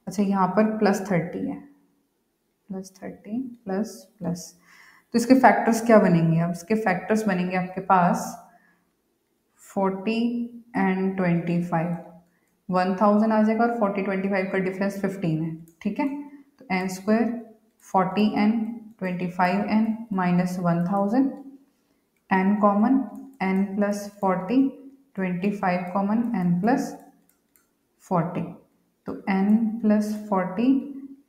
अच्छा यहाँ पर प्लस 30 है, प्लस 30 प्लस प्लस, तो इसके फैक्टर्स क्या बनेंगे, अब इसके फैक्टर्स बनेंगे आपके पास 40 एंड 25, 1000 आ जाएगा और 40 25 का डिफरेंस 15 है, ठीक है। तो n square 40n 25n minus 1000, n common n plus 40, 25 common n plus 40, तो n plus 40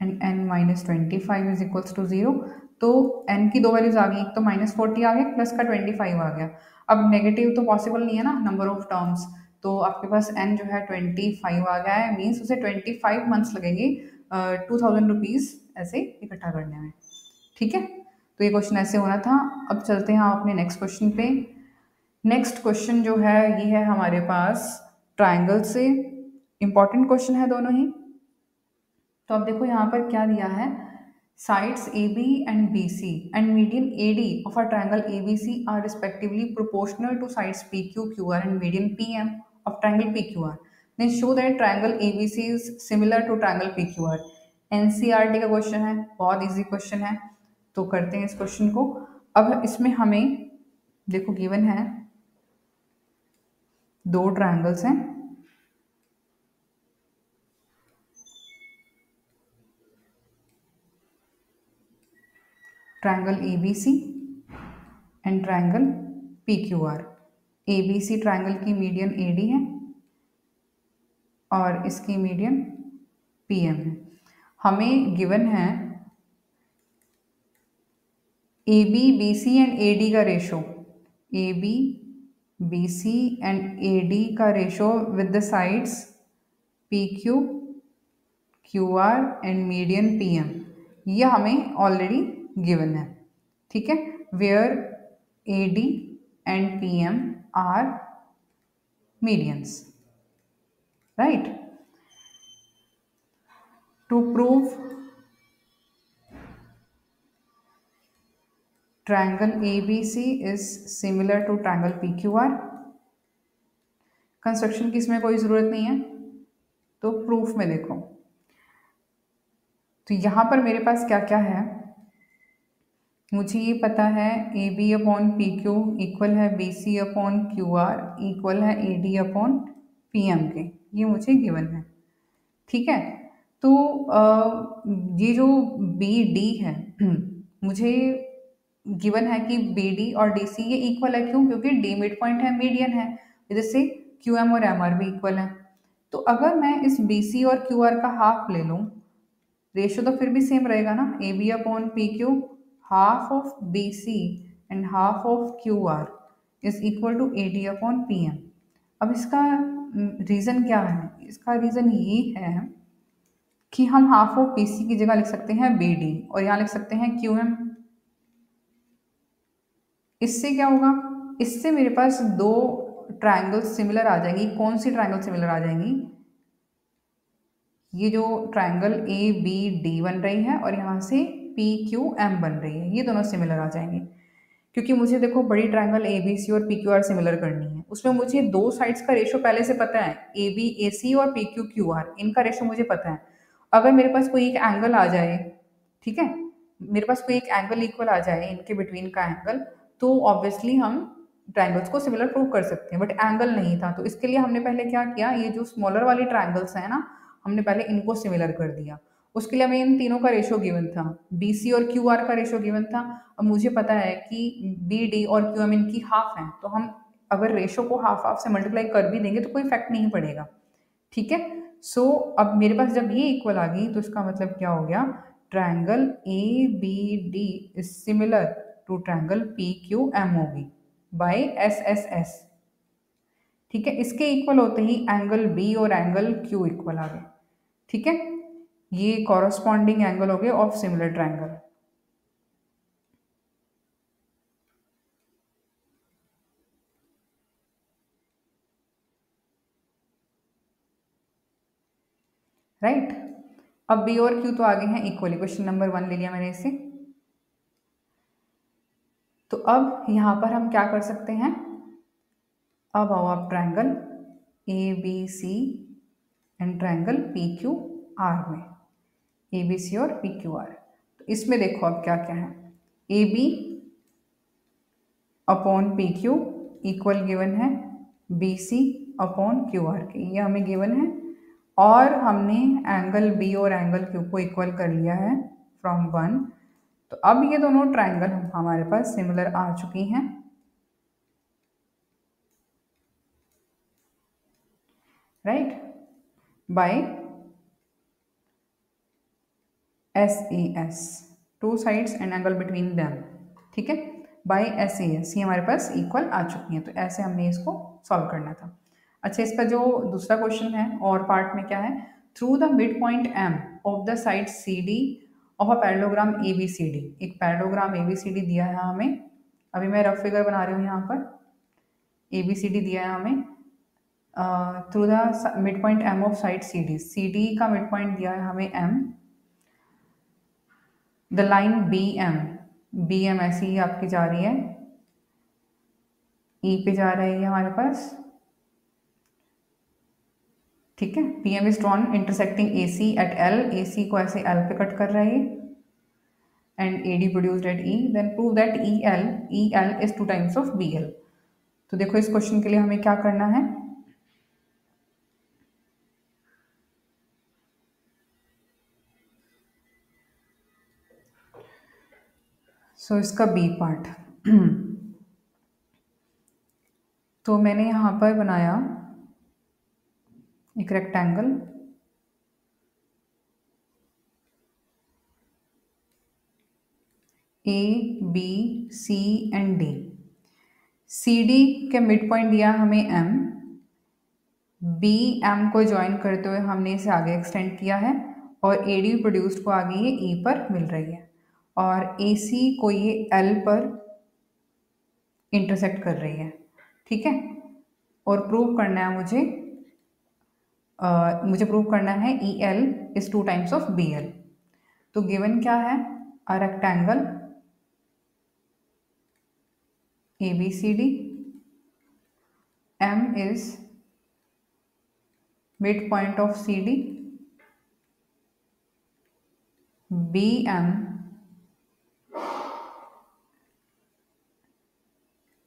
and n minus 25 is equals to 0। तो n की दो वैल्यूज आ गई, एक तो माइनस 40 आ गया, प्लस का 25 आ गया। अब नेगेटिव तो पॉसिबल नहीं है ना नंबर ऑफ टर्म्स, तो आपके पास n जो है 25 आ गया है, मीन्स उसे 25 मंथ्स लगेंगे 2000 रुपीज़ ऐसे इकट्ठा करने में, ठीक है। तो ये क्वेश्चन ऐसे होना था। अब चलते हैं अपने नेक्स्ट क्वेश्चन पे। नेक्स्ट क्वेश्चन जो है ये है हमारे पास ट्राइंगल से, इंपॉर्टेंट क्वेश्चन है दोनों ही। तो अब देखो यहाँ पर क्या दिया है, sides AB and BC and median AD of a triangle ABC are respectively proportional to sides PQ, QR and median PM of triangle PQR. Then show that triangle ABC is similar to triangle PQR. NCERT का क्वेश्चन है, बहुत इजी क्वेश्चन है, तो करते हैं इस क्वेश्चन को। अब इसमें हमें देखो गिवन है दो ट्राइंगल्स हैं, triangle ABC and triangle PQR। ABC triangle की मीडियन AD है और इसकी मीडियन PM है। हमें गिवन है AB BC एंड AD का ratio, AB BC and AD का ratio with the sides PQ QR and median PM, ये हमें ऑलरेडी गिवन है, ठीक है। Where AD and PM are medians, right. To prove triangle ABC is similar to triangle PQR, construction की इसमें कोई ज़रूरत नहीं है, तो प्रूफ में देखो। तो यहाँ पर मेरे पास क्या क्या है, मुझे ये पता है AB अपॉन PQ इक्वल है BC अपॉन QR इक्वल है AD अपॉन PM के, ये मुझे गिवन है, ठीक है। तो तो ये जो बी डी है मुझे गिवन है कि बी डी और डी सी ये इक्वल है। क्यों? क्योंकि डी मिड पॉइंट है, मीडियन है, जैसे क्यू एम और एम आर भी इक्वल है। तो अगर मैं इस बी सी और क्यू आर का हाफ ले लूँ, रेशो तो फिर भी सेम रहेगा ना, A B upon P Q, half of B C and half of Q R is equal to A D upon P M. अब इसका रीज़न क्या है? इसका रीज़न ये है कि हम हाफ ऑफ बी सी की जगह लिख सकते हैं बी डी और यहाँ लिख सकते हैं क्यू एम। इससे क्या होगा? इससे मेरे पास दो ट्रायंगल सिमिलर आ जाएंगी। कौन सी ट्रायंगल सिमिलर आ जाएंगी? ये जो ट्रायंगल ए बी डी बन रही है और यहाँ से पी क्यू एम बन रही है, ये दोनों सिमिलर आ जाएंगे। क्योंकि मुझे देखो बड़ी ट्रायंगल ए बी सी और पी क्यू आर सिमिलर करनी है, उसमें मुझे दो साइड्स का रेशो पहले से पता है, ए बी ए सी और पी क्यू क्यू आर, इनका रेशो मुझे पता है। अगर मेरे पास कोई एक एंगल आ जाए, ठीक है, मेरे पास कोई एक एंगल इक्वल आ जाए इनके बिटवीन का एंगल, तो ऑब्वियसली हम ट्रायंगल्स को सिमिलर प्रूव कर सकते हैं। बट एंगल नहीं था, तो इसके लिए हमने पहले क्या किया, ये जो स्मॉलर वाली ट्रायंगल्स है ना, हमने पहले इनको सिमिलर कर दिया। उसके लिए हमें इन तीनों का रेशो गिवन था, बी सी और क्यू आर का रेशो गिवन था। अब मुझे पता है कि बी डी और क्यू एम इनकी हाफ है, तो हम अगर रेशो को हाफ हाफ से मल्टीप्लाई कर भी देंगे तो कोई इफेक्ट नहीं पड़ेगा। ठीक है, सो अब मेरे पास जब ये इक्वल आ गई तो इसका मतलब क्या हो गया, triangle A B D is similar to triangle P Q M होगी बाय एस एस एस। ठीक है, इसके इक्वल होते ही एंगल बी और एंगल क्यू इक्वल आ गए। ठीक है, ये कॉरस्पॉन्डिंग एंगल हो गए ऑफ सिमिलर ट्रायंगल। राइट, अब बी और क्यू तो आगे हैं इक्वली, क्वेश्चन नंबर 1 ले लिया मैंने इसे। तो अब यहाँ पर हम क्या कर सकते हैं, अब आओ आप triangle A B C and triangle P Q R में, ए बी सी और पी क्यू आर। तो इसमें देखो अब क्या क्या है, A B upon P Q equal given है B C upon Q R के, ये हमें गिवन है। और हमने एंगल बी और एंगल क्यू को इक्वल कर लिया है फ्रॉम 1। तो अब ये दोनों ट्रायंगल हमारे पास सिमिलर आ चुकी हैं। Right, by S A S, two sides and angle between them. ठीक है, बाय एस ए एस, ये हमारे पास इक्वल आ चुकी हैं। तो ऐसे हमने इसको सॉल्व करना था। अच्छा, इसका जो दूसरा क्वेश्चन है और पार्ट में क्या है, through the mid point M of the side C D of a parallelogram A B C D. एक parallelogram A B C D दिया है हमें, अभी मैं रफ फिगर बना रही हूँ यहाँ पर, ए बी सी डी दिया है हमें। Through the mid point M of side C D का मिड पॉइंट दिया है हमें M. The line B M ऐसी ही आपकी जा रही है, ई पे जा रही है हमारे पास। ठीक है, P M is drawn intersecting A C at L, A C को ऐसे एल पे कट कर रहा है and A D produced at E, then prove that E L is 2 times of B L. तो देखो इस क्वेश्चन के लिए हमें क्या करना है, सो इसका बी पार्ट तो मैंने यहाँ पर बनाया एक rectangle, A B C and D. C D के मिड पॉइंट दिया हमें एम, बी एम को ज्वाइन करते हुए हमने इसे आगे एक्सटेंड किया है और ए डी प्रोड्यूस्ड को आगे ये ई पर मिल रही है और ए सी को ये एल पर इंटरसेक्ट कर रही है। ठीक है, और प्रूव करना है मुझे प्रूव करना है E L is 2 times of B L. तो गिवन क्या है, a rectangle A B C D, M is mid point of C D, B M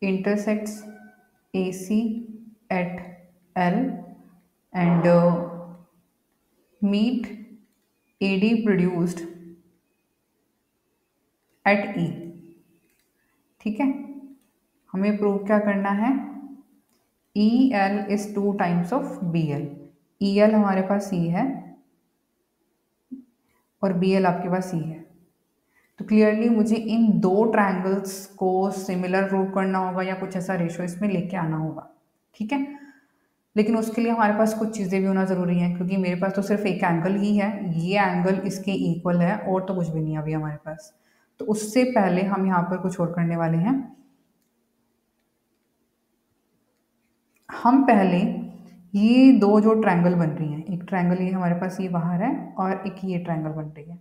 intersects AC at L and meet AD produced at E। ठीक है, हमें प्रूव क्या करना है, EL is 2 times of BL। EL हमारे पास E है और BL आपके पास E है, तो क्लियरली मुझे इन दो ट्रायंगल्स को सिमिलर प्रूव करना होगा या कुछ ऐसा रेशो इसमें लेके आना होगा। ठीक है, लेकिन उसके लिए हमारे पास कुछ चीज़ें भी होना ज़रूरी है, क्योंकि मेरे पास तो सिर्फ एक एंगल ही है, ये एंगल इसके इक्वल है और तो कुछ भी नहीं है अभी हमारे पास। तो उससे पहले हम यहाँ पर कुछ और करने वाले हैं। हम पहले ये दो जो ट्रायंगल बन रही हैं, एक ट्रायंगल ये हमारे पास ये बाहर है और एक ये ट्रायंगल बन रही है,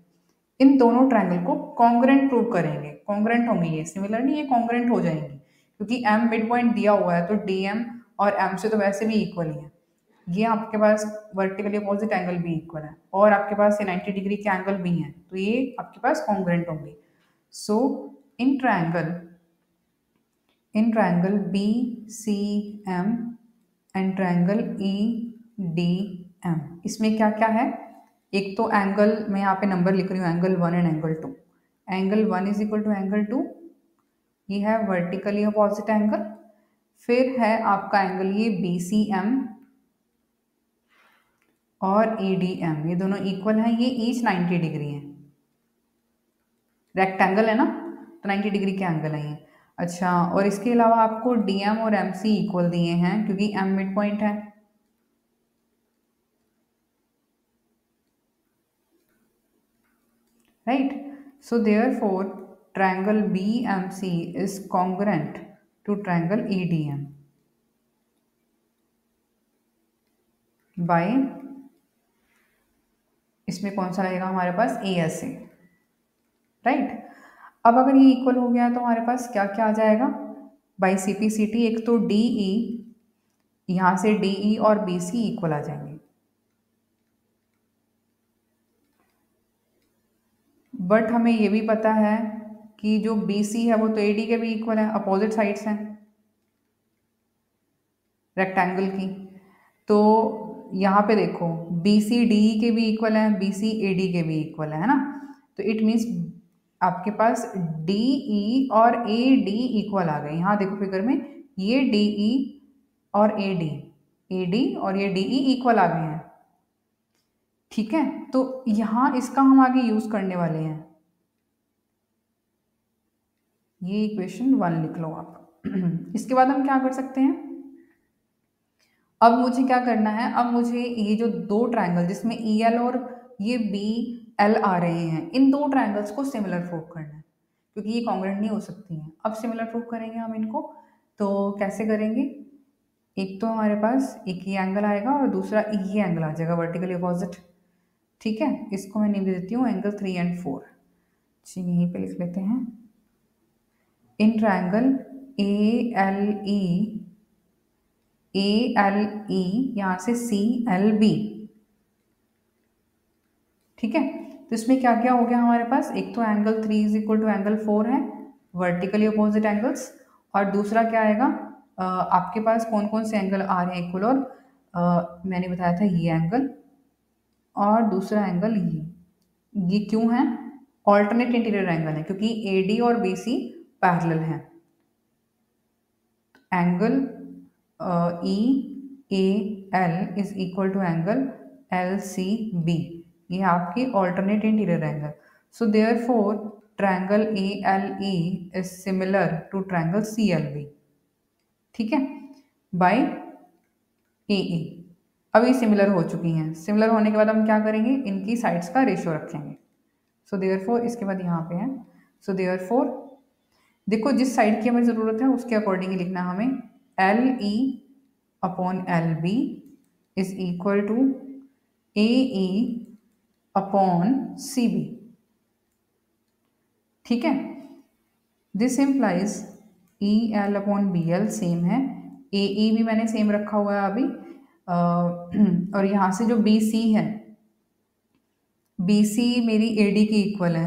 इन दोनों ट्रायंगल को कॉन्ग्रेंट प्रूव करेंगे। कॉन्ग्रेंट होंगी, ये सिमिलर नहीं, ये कॉन्ग्रेंट हो जाएंगी, क्योंकि एम मिड पॉइंट दिया हुआ है तो डी एम और एम से तो वैसे भी इक्वल ही है। ये आपके पास वर्टिकली अपोजिट एंगल भी इक्वल है और आपके पास ये 90 डिग्री के एंगल भी हैं, तो ये आपके पास कॉन्ग्रेंट होंगे। So in triangle B C M and triangle E D M, इसमें क्या क्या है, एक तो एंगल, मैं यहाँ पे नंबर लिख रही हूँ, angle 1 and angle 2। Angle 1 is equal to angle 2, ये है वर्टिकली अपोजिट एंगल। फिर है आपका एंगल ये बी सी एम और ए डी एम, ये दोनों इक्वल हैं, ये ईच 90 डिग्री है, रेक्टेंगल है ना, तो 90 डिग्री के एंगल है ये। अच्छा, और इसके अलावा आपको डी एम और एम सी इक्वल दिए हैं, क्योंकि एम मिड पॉइंट है। Right, so therefore triangle BMC is congruent to triangle EDM by, इसमें कौन सा लगेगा हमारे पास, ASA। राइट, अब अगर ये इक्वल हो गया तो हमारे पास क्या क्या आ जाएगा, बाई CPCT, एक तो DE, यहाँ से DE और BC इक्वल आ जाएंगे, बट हमें ये भी पता है कि जो BC है वो तो AD के भी इक्वल है, अपोजिट साइड्स हैं रेक्टेंगल की। तो यहाँ पे देखो BC DE के भी इक्वल है, BC AD के भी इक्वल है ना, तो इट मीन्स आपके पास DE और AD इक्वल आ गए। यहाँ देखो फिगर में, ये DE और AD और ये DE इक्वल आ गए हैं। ठीक है, तो यहाँ इसका हम आगे यूज करने वाले हैं, ये इक्वेशन 1 लिख लो आप। इसके बाद हम क्या कर सकते हैं, अब मुझे क्या करना है, अब मुझे ये जो दो ट्रायंगल जिसमें EL और ये BL आ रहे हैं, इन दो ट्रायंगल्स को सिमिलर प्रूव करना है, क्योंकि ये कॉन्ग्रुएंट नहीं हो सकती हैं। अब सिमिलर प्रूव करेंगे हम इनको, तो कैसे करेंगे, एक तो हमारे पास एक ये एंगल आएगा और दूसरा ये एंगल आ जाएगा वर्टिकली अपोजिट। ठीक है, इसको मैं नेम दे देती हूँ एंगल 3 and 4। जी, यहीं पे लिख लेते हैं, इन ट्रायंगल ALE यहाँ से CLB। ठीक है, तो इसमें क्या क्या हो गया हमारे पास, एक तो angle 3 is equal to angle 4 है, वर्टिकली अपोजिट एंगल्स, और दूसरा क्या आएगा, आपके पास कौन कौन से एंगल आ रहे हैं इक्वल, और मैंने बताया था ये एंगल और दूसरा एंगल ये क्यों है, ऑल्टरनेट इंटीरियर एंगल है, क्योंकि AD और BC पैरेलल हैं। Angle EAL is equal to angle LCB, ये आपकी alternate interior angle. So therefore triangle ALE is similar to triangle CLB। ठीक है, बाय AE। अब ये सिमिलर हो चुकी हैं, सिमिलर होने के बाद हम क्या करेंगे, इनकी साइड्स का रेशियो रखेंगे। सो देयरफॉर इसके बाद यहाँ पे है, सो देयरफॉर देखो जिस साइड की हमें ज़रूरत है उसके अकॉर्डिंग ही लिखना है हमें, LE upon LB is equal to AE upon CB। ठीक है, this implies EL upon BL same है, AE भी मैंने सेम रखा हुआ है अभी, और यहाँ से जो BC है, BC मेरी AD की इक्वल है।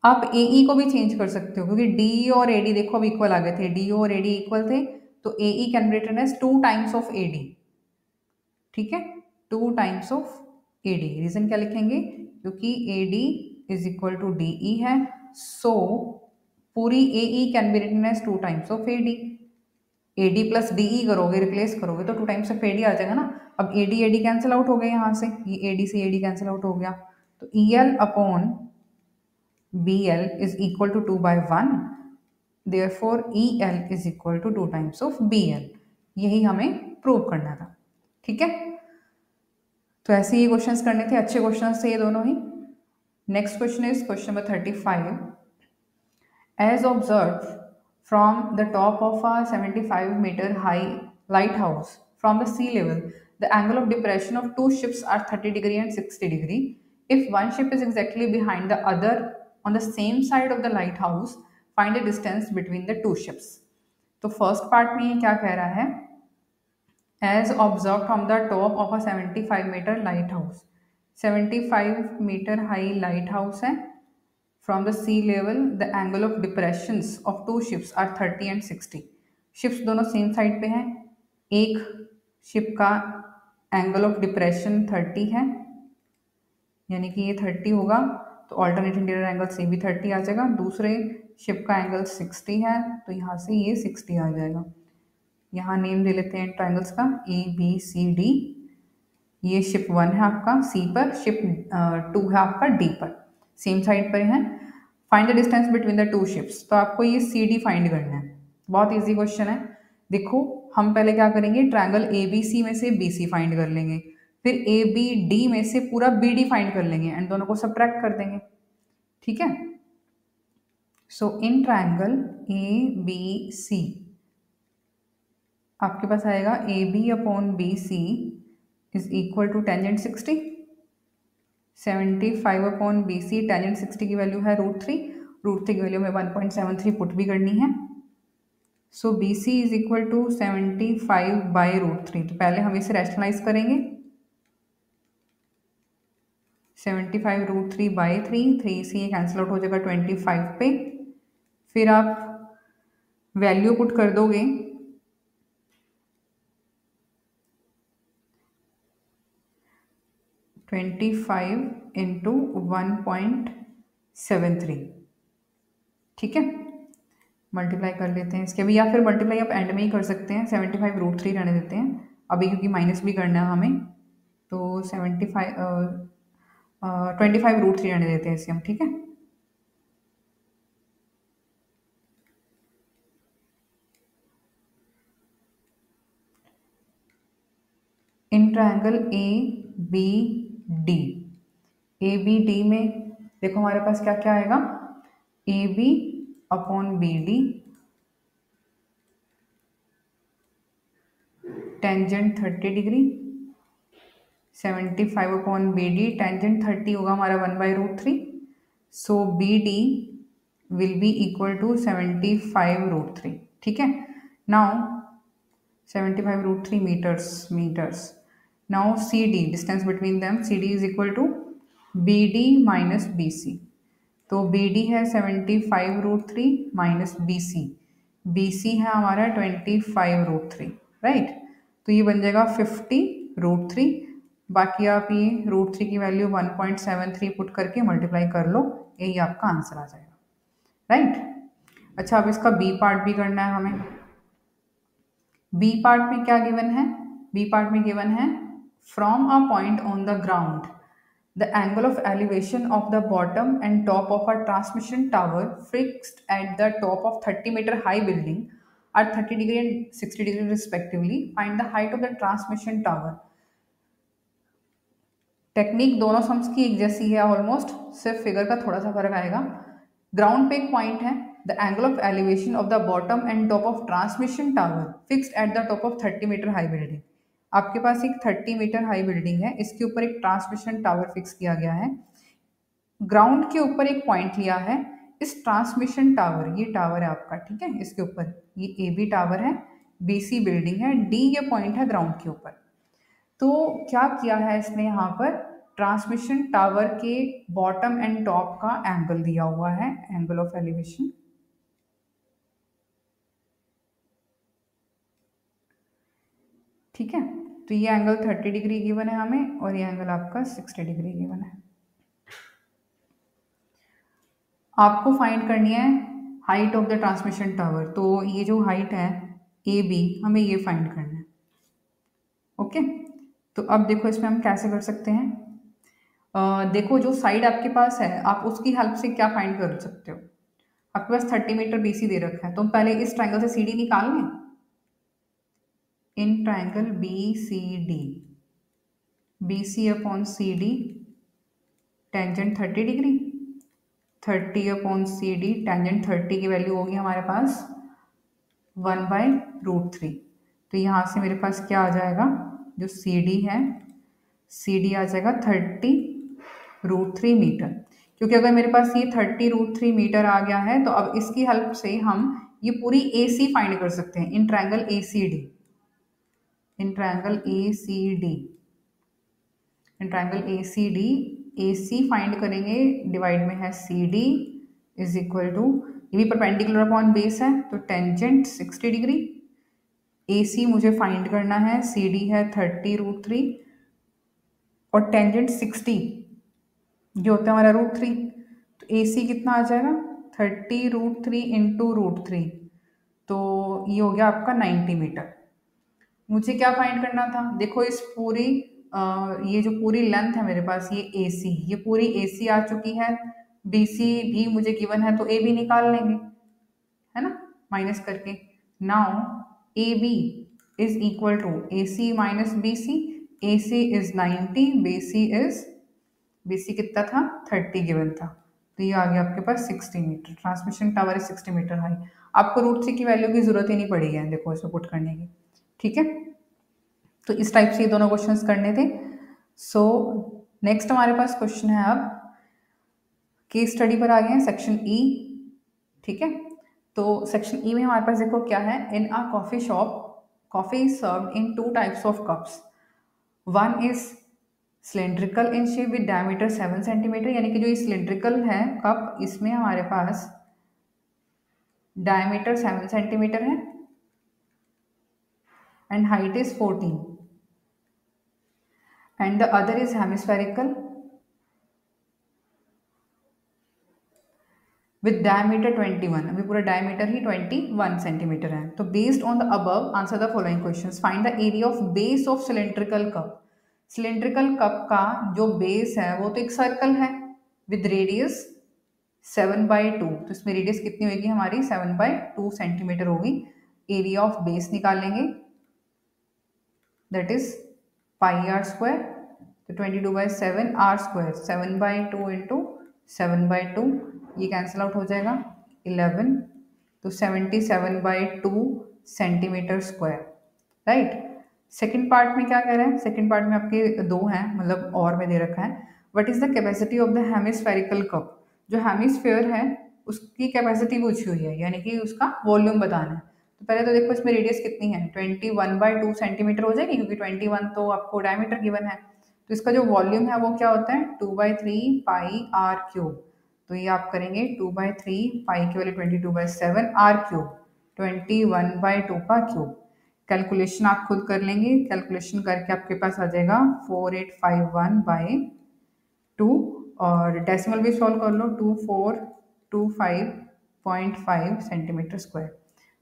आप AE को भी चेंज कर सकते हो, क्योंकि DE और AD देखो अब इक्वल आ गए थे, DE और AD इक्वल थे, तो AE can be written as 2 times of AD। ठीक है, 2 टाइम्स ऑफ AD। रीजन क्या लिखेंगे, क्योंकि A D is equal to D E है, सो पूरी A E can be written as 2 times of A D. A D plus D E करोगे, रिप्लेस करोगे तो 2 टाइम्स ऑफ ए डी आ जाएगा ना। अब ए डी कैंसिल आउट हो गए यहाँ से, ये ए डी से ए डी कैंसिल आउट हो गया, तो E L upon B L is equal to 2/1, therefore E L is equal to 2 times of B L. यही हमें प्रूव करना था, ठीक है। तो ऐसे ही क्वेश्चंस करने थे, अच्छे क्वेश्चंस थे ये दोनों ही। Next question is question number 35। As observe from the top of a 75-meter high lighthouse from the sea level, the angle of depression of two ships are 30 degree and 60 degree. If one ship is exactly behind the other on the same side of the lighthouse, find the distance between the two ships. तो फर्स्ट पार्ट में ये क्या कह रहा है, as observe from the top of a 75-meter light house, 75 metre high light house है। From the sea level, the angle of depressions of two ships are 30 and 60. Ships दोनों सेम साइड पे हैं, एक शिप का एंगल ऑफ डिप्रेशन 30 है, यानी कि ये 30 होगा, तो ऑल्टरनेट इंटीरियर एंगल से भी 30 आ जाएगा। दूसरे शिप का एंगल 60 है, तो यहाँ से ये 60 आ जाएगा। यहाँ नेम दे लेते हैं ट्राइंगल्स का, ए बी सी डी। ये शिप 1 है आपका सी पर, शिप 2 है आपका डी पर, सेम साइड पर है। Find the distance between the two ships, तो आपको ये सी डी फाइंड करना है। बहुत इजी क्वेश्चन है। देखो हम पहले क्या करेंगे, ट्रायंगल ए बी सी में से बी सी फाइंड कर लेंगे, फिर ए बी डी में से पूरा बी डी फाइंड कर लेंगे एंड दोनों को सब्ट्रैक्ट कर देंगे, ठीक है। सो इन ट्रायंगल ए बी सी आपके पास आएगा A B upon B C is equal to tangent 60, 75 upon B C, tangent 60 की वैल्यू है √3, √3 की वैल्यू में 1.73 पुट भी करनी है। So B C is equal to 75/√3। तो पहले हम इसे रैशनलाइज करेंगे, 75√3/3, 3 से ये कैंसिल आउट हो जाएगा 25 पे। फिर आप वैल्यू पुट कर दोगे, (25 × 1.73), ठीक है। मल्टीप्लाई कर लेते हैं इसके भी, या फिर मल्टीप्लाई आप एंड में ही कर सकते हैं, 75√3 रहने देते हैं अभी क्योंकि माइनस भी करना है हमें, तो 25√3 रहने देते हैं इसे हम, ठीक है। In triangle A B D, A B D में देखो हमारे पास क्या क्या आएगा, A B upon B D, tangent 30 degree, 75 upon B D, tangent 30 होगा हमारा 1/√3, so B D will be equal to 75√3, ठीक है। Now 75√3 metres. Now C D, distance between them, C D is equal to B D minus B C. तो बी डी है 75√3 माइनस बी सी है हमारा 25√3, राइट। तो ये बन जाएगा 50√3। बाकी आप ये √3 की वैल्यू 1.73 पुट करके मल्टीप्लाई कर लो, यही आपका आंसर आ जाएगा, राइट। अच्छा अब इसका बी पार्ट भी करना है हमें। बी पार्ट में क्या गिवन है, बी पार्ट में गिवन है from a point on the ground the angle of elevation of the bottom and top of a transmission tower fixed at the top of 30-meter high building are 30 degree and 60 degree respectively. Find the height of the transmission tower. Technique दोनों सम्स की एक जैसी है ऑलमोस्ट, सिर्फ फिगर का थोड़ा सा फर्क आएगा। ग्राउंड पे एक पॉइंट है, the angle of elevation of the bottom and top of transmission tower fixed at the top of 30-meter high building. आपके पास एक 30-meter हाई बिल्डिंग है, इसके ऊपर एक ट्रांसमिशन टावर फिक्स किया गया है, ग्राउंड के ऊपर एक पॉइंट लिया है। इस ट्रांसमिशन टावर, ये टावर है आपका, ठीक है, इसके ऊपर ये ए बी टावर है, बी सी बिल्डिंग है, डी ये पॉइंट है ग्राउंड के ऊपर। तो क्या किया है इसने, यहाँ पर ट्रांसमिशन टावर के बॉटम एंड टॉप का एंगल दिया हुआ है, एंगल ऑफ एलिवेशन, ठीक है। तो ये एंगल 30 डिग्री गिवन है हमें और ये एंगल आपका 60 डिग्री गिवन है। आपको फाइंड करनी है height of the transmission tower. तो ये जो हाइट है ए बी, हमें ये फाइंड करना है। ओके, तो अब देखो इसमें हम कैसे कर सकते हैं। देखो जो साइड आपके पास है आप उसकी हेल्प से क्या फाइंड कर सकते हो। आपके पास 30 मीटर बीसी दे रखा है, तो हम पहले इस ट्राइंगल से सी डी निकाल लें। In triangle B C D, B C upon C D tangent 30 degree, 30 upon C D tangent 30 की वैल्यू होगी हमारे पास 1/√3। तो यहाँ से मेरे पास क्या आ जाएगा, जो सी डी है सी डी आ जाएगा 30√3 मीटर। क्योंकि अगर मेरे पास ये 30√3 मीटर आ गया है तो अब इसकी हेल्प से हम ये पूरी ए सी फाइंड कर सकते हैं in triangle A C D. In triangle A C D, in triangle A C D, A C find करेंगे, डिवाइड में है C D is equal to, ये भी परपेंडिकुलर अपॉन बेस है तो टेंजेंट 60 डिग्री। ए सी मुझे फाइंड करना है, सी डी है 30√3 और टेंजेंट 60 जो होता है हमारा √3। तो ए सी कितना आ जाएगा 30√3 इंटू √3, तो ये हो गया आपका 90 मीटर। मुझे क्या फाइंड करना था, देखो इस पूरी ये जो पूरी लेंथ है मेरे पास ये ए सी, ये पूरी ए सी आ चुकी है। बी सी भी मुझे गिवन है तो ए बी निकाल लेंगे, है ना, माइनस करके। Now A B is equal to A C minus B C, A C is 90, B C is, B C कितना था 30 गिवन था, तो ये आ गया आपके पास 60 metre. Transmission tower is 60 metre high. आपको √3 की वैल्यू की जरूरत ही नहीं पड़ेगी है, देखो इसको पुट करने की, ठीक है। तो इस टाइप से ये दोनों क्वेश्चंस करने थे। सो नेक्स्ट हमारे पास क्वेश्चन है, अब केस स्टडी पर आ गए हैं, सेक्शन ई, ठीक है। तो सेक्शन ई में हमारे पास देखो क्या है, in a coffee shop coffee is served in 2 types of cups. One is cylindrical in shape with diameter 7 centimetre, यानी कि जो ये सिलेंड्रिकल है कप, इसमें हमारे पास डायमीटर 7 सेंटीमीटर है and height is 14, and the other is hemispherical with diameter 21, अभी पूरा डायमीटर ही 21 सेंटीमीटर है। तो based on the above answer the following questions. Find the area of base of cylindrical cup. Cylindrical cup का जो बेस है वो तो एक सर्कल है विद रेडियस 7/2, तो इसमें रेडियस कितनी होगी हमारी 7/2 सेंटीमीटर होगी। एरिया ऑफ बेस निकालेंगे, दैट इज πr², तो 22/7 r², 7/2 इंटू 7/2, ये कैंसिल आउट हो जाएगा 11, तो 77/2 centimetre square, right. Second part में क्या कह रहे हैं, सेकेंड पार्ट में आपके दो हैं, मतलब और में दे रखा है, what is the capacity of the hemispherical cup. जो हेमिस्फेयर है उसकी कैपेसिटी पूछी हुई है, यानी कि उसका वॉल्यूम बताना है। तो पहले तो देखो इसमें रेडियस कितनी है 21/2 सेंटीमीटर हो जाएगी, क्योंकि 21 तो आपको डायमीटर गिवन है। तो इसका जो वॉल्यूम है वो क्या होता है 2/3 पाई आर क्यूब। तो ये आप करेंगे 2/3 पाई की वैल्यू 22/7 आर क्यूब, 21/2 का क्यूब। कैलकुलेशन आप खुद कर लेंगे, कैलकुलेशन करके आपके पास आ जाएगा 4851/2, और डेसिमल भी सॉल्व कर लो 2425.5 सेंटीमीटर स्क्वायर।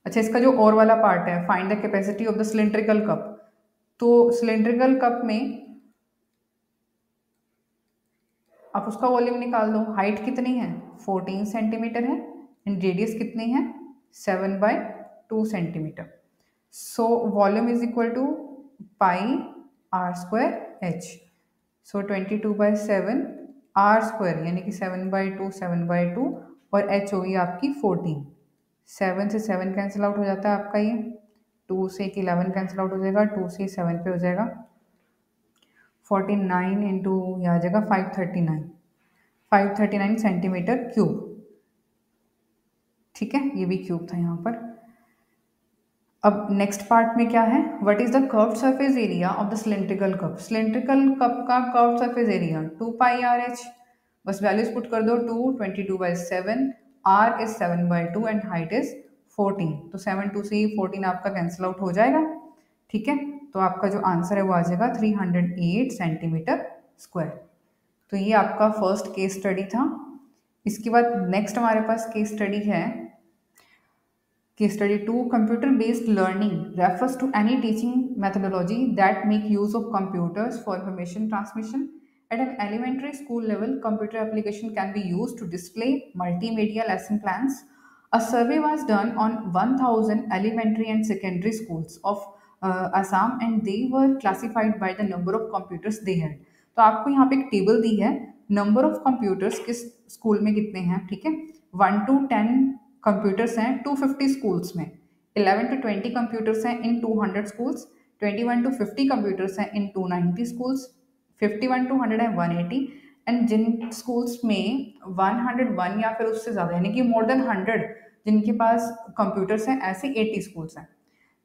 अच्छा, इसका जो और वाला पार्ट है, find the capacity of the cylindrical cup. तो सिलेंड्रिकल कप में आप उसका वॉल्यूम निकाल दो। हाइट कितनी है 14 सेंटीमीटर है एंड रेडियस कितनी है 7/2 centimetre. So volume is equal to pi r² h। So 22/7 r², यानी कि 7/2 और h होगी आपकी 14। 7 से 7 कैंसिल आउट हो जाता है आपका, ये 2 से 11 कैंसिल आउट हो जाएगा, 2 से 7 पे हो जाएगा 49 इंटू यह आ जाएगा 539 सेंटीमीटर क्यूब, ठीक है। ये भी क्यूब था यहाँ पर। अब नेक्स्ट पार्ट में क्या है, what is the curved surface area of the cylindrical cup. Cylindrical cup का कर्व्ड सरफेस एरिया 2πrh, बस वैल्यूज पुट कर दो, 2 22/7, r is 7/2 and height is 14, तो 7 2 से 14 आपका कैंसिल आउट हो जाएगा, ठीक है। तो आपका जो आंसर है वो आ जाएगा 308 सेंटीमीटर स्क्वायर। तो ये आपका फर्स्ट केस स्टडी था। इसके बाद नेक्स्ट हमारे पास केस स्टडी है। Case study 2, computer-based learning refers to any teaching methodology that make use of computers for information transmission. At an elementary school level, computer application can be used to display multimedia lesson plans. A survey was done on 1000 elementary and secondary schools of Assam, and they were classified by the number of computers they had. तो आपको यहाँ पे एक टेबल दी है, नंबर ऑफ कंप्यूटर्स किस स्कूल में कितने हैं, ठीक है। 1 to 10 कंप्यूटर्स हैं 250 स्कूल्स में, 11 to 20 कंप्यूटर्स हैं इन 200 स्कूल्स, 21 to 50 कंप्यूटर्स हैं इन 290 स्कूल्स, 51 to 100 है 180, एंड जिन स्कूल्स में 101 या फिर उससे ज़्यादा यानी कि मोर देन 100 जिनके पास कंप्यूटर्स हैं, ऐसे 80 स्कूल्स हैं।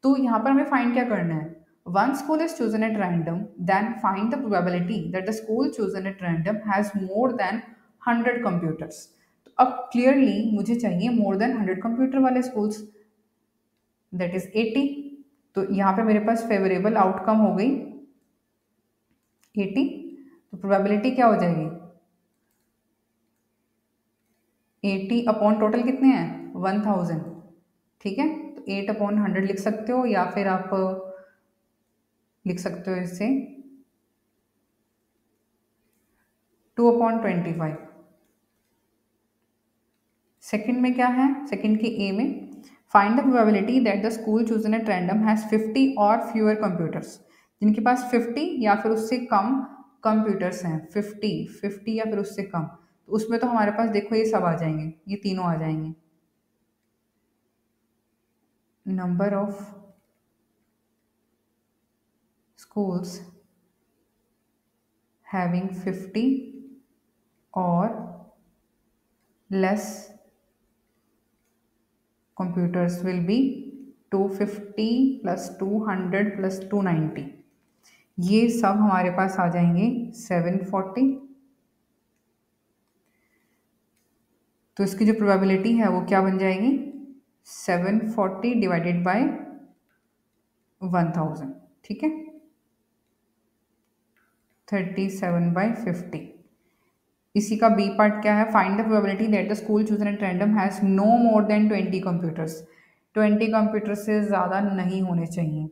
तो यहाँ पर हमें फाइंड क्या करना है, one school is chosen at random, then find the probability that the school chosen at random has more than 100 computers. तो अब क्लियरली मुझे चाहिए मोर देन 100 कंप्यूटर वाले स्कूल्स, दैट इज 80। तो यहाँ पे मेरे पास फेवरेबल आउटकम हो गई 80। तो प्रोबेबिलिटी क्या हो जाएगी, 80 अपॉन टोटल कितने हैं 1000, ठीक है। तो 8 अपॉन 100 लिख सकते हो, या फिर आप लिख सकते हो इससे 2 अपॉन 25। सेकंड में क्या है, सेकंड के ए में find the probability that the school chosen at random has 50 और फ्यूअर कंप्यूटर्स, जिनके पास 50 या फिर उससे कम कंप्यूटर्स हैं, 50 या फिर उससे कम। तो उसमें तो हमारे पास देखो ये सब आ जाएंगे, ये तीनों आ जाएंगे, number of schools having 50 or less computers will be 250 plus 200 plus 290, ये सब हमारे पास आ जाएंगे 740। तो इसकी जो प्रोबेबिलिटी है वो क्या बन जाएगी, 740 डिवाइडेड बाय 1000, ठीक है, 37/50। इसी का बी पार्ट क्या है, find the probability that the school chosen at random has no more than 20 computers. 20 computer से ज़्यादा नहीं होने चाहिए,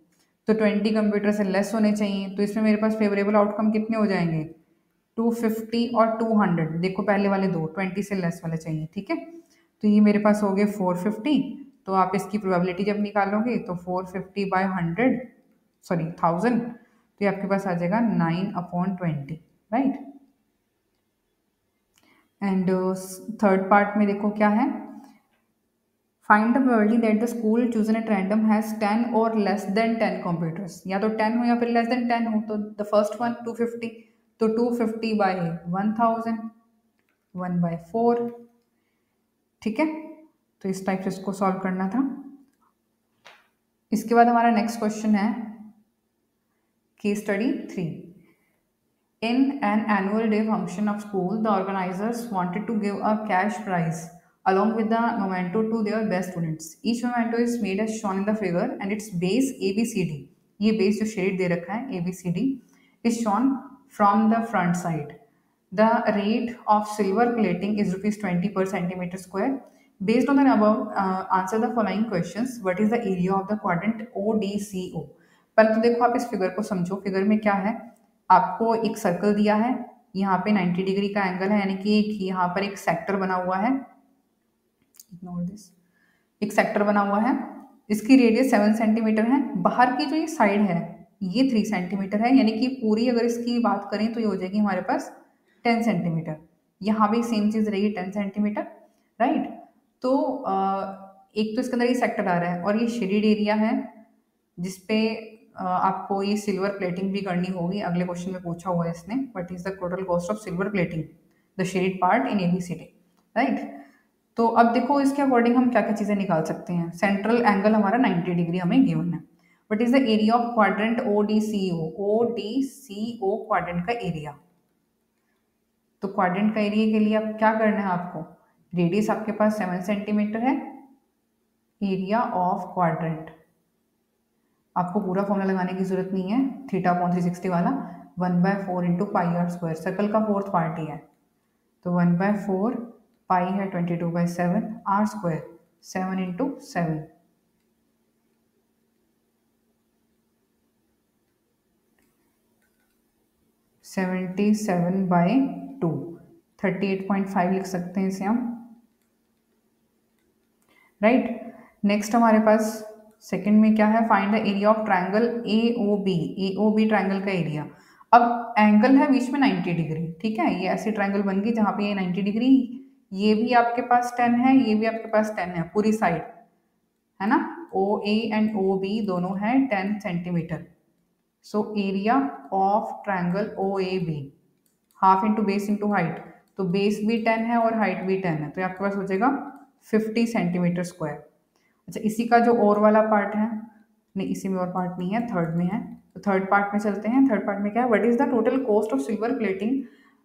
तो 20 कंप्यूटर से लेस होने चाहिए। तो इसमें मेरे पास फेवरेबल आउटकम कितने हो जाएंगे, 250 और 200। देखो पहले वाले दो 20 से लेस वाले चाहिए, ठीक है। तो ये मेरे पास हो गए 450। तो आप इसकी प्रोबेबिलिटी जब निकालोगे तो 450/100 सॉरी 1000, तो ये आपके पास आ जाएगा 9/20, राइट। एंड थर्ड पार्ट में देखो क्या है, find the probability that the school chosen at random has 10 और लेस देन 10 कंप्यूटर्स, या तो 10 हो या फिर लेस देन 10 हो। तो द फर्स्ट वन 250, तो 250/1000, 1/4, ठीक है। तो इस टाइप से इसको सॉल्व करना था। इसके बाद हमारा नेक्स्ट क्वेश्चन है case study 3। In an annual day function of school, the organizers wanted to give a cash prize along with the memento to their best students. Each memento is made as shown in the figure and its base ABCD, ये base जो shade दे रखा है ABCD is shown from the front side. The rate of silver plating is ₹20 per centimeter square. Based on the above, answer the following questions. What is the area of the quadrant ODCO? पहले तो देखो आप इस फिगर को समझो। फिगर में क्या है, आपको एक सर्कल दिया है, यहाँ पे 90 डिग्री का एंगल है, यानी कि यहाँ पर एक सेक्टर बना हुआ है, इग्नोर दिस, एक सेक्टर बना हुआ है, इसकी रेडियस 7 सेंटीमीटर है। बाहर की जो ये साइड है ये 3 सेंटीमीटर है, यानी कि पूरी अगर इसकी बात करें तो ये हो जाएगी हमारे पास 10 सेंटीमीटर। यहाँ भी सेम चीज़ रहेगी 10 सेंटीमीटर, राइट। तो एक तो इसके अंदर ये सेक्टर आ रहा है और ये शेडेड एरिया है जिसपे आपको ये सिल्वर प्लेटिंग भी करनी होगी। अगले क्वेश्चन में पूछा हुआ है इसने, what is the total cost of silver plating the shaded part in ABCD, right. तो अब देखो इसके अकॉर्डिंग हम क्या क्या चीज़ें निकाल सकते हैं। सेंट्रल एंगल हमारा 90 डिग्री हमें गिवन है। What is the area of quadrant ODCO, ODCO quadrant का एरिया। तो क्वाड्रेंट का एरिया के लिए अब क्या करना है आपको, रेडियस आपके पास 7 सेंटीमीटर है, एरिया ऑफ क्वाड्रेंट, आपको पूरा फॉर्मूला लगाने की जरूरत नहीं है, θ/360 वाला 1/4 × πr², सर्कल का फोर्थ पार्ट ही है। तो 1/4 पाई है 22/7, आर स्क्वायर 7 इंटू 7, 77/2, 38.5 लिख सकते हैं इसे हम, राइट। नेक्स्ट हमारे पास सेकंड में क्या है, find the area of triangle AOB, AOB triangle का एरिया। अब एंगल है बीच में 90 डिग्री, ठीक है, ये ऐसी ट्रायंगल बन गई जहां पे ये 90 डिग्री, ये भी आपके पास 10 है, ये भी आपके पास 10 है, पूरी साइड है ना, OA एंड OB दोनों है 10 centimetre. So area of triangle OAB half into base into height, तो बेस भी 10 है और हाइट भी 10 है, तो आपके पास हो जाएगा 50 सेंटीमीटर स्क्वायर। अच्छा, इसी का जो और वाला पार्ट है, नहीं इसी में और पार्ट नहीं है, थर्ड में है, तो थर्ड पार्ट में चलते हैं। थर्ड पार्ट में क्या है, what is the total cost of silver plating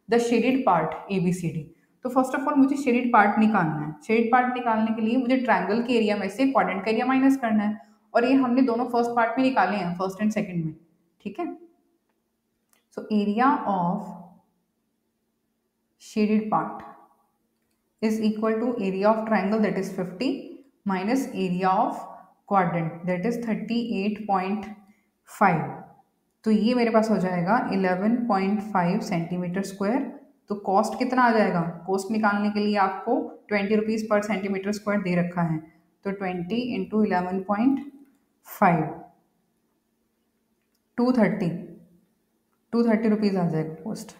the shaded part ABCD। तो फर्स्ट ऑफ ऑल मुझे शेडेड पार्ट निकालना है। शेडेड पार्ट निकालने के लिए मुझे ट्रायंगल के एरिया में से क्वाड्रेंट का एरिया माइनस करना है, और ये हमने दोनों फर्स्ट पार्ट में निकाले हैं, फर्स्ट एंड सेकेंड में, ठीक है। सो area of shaded part is equal to area of triangle, that is 50, minus area of quadrant, that is 38.5। तो ये मेरे पास हो जाएगा 11.5 सेंटीमीटर स्क्वायर। तो कॉस्ट कितना आ जाएगा, कॉस्ट निकालने के लिए आपको 20 रुपीज़ पर सेंटीमीटर स्क्वायर दे रखा है, तो 20 इंटू 11.5 230 रुपीज़ आ जाएगा कॉस्ट,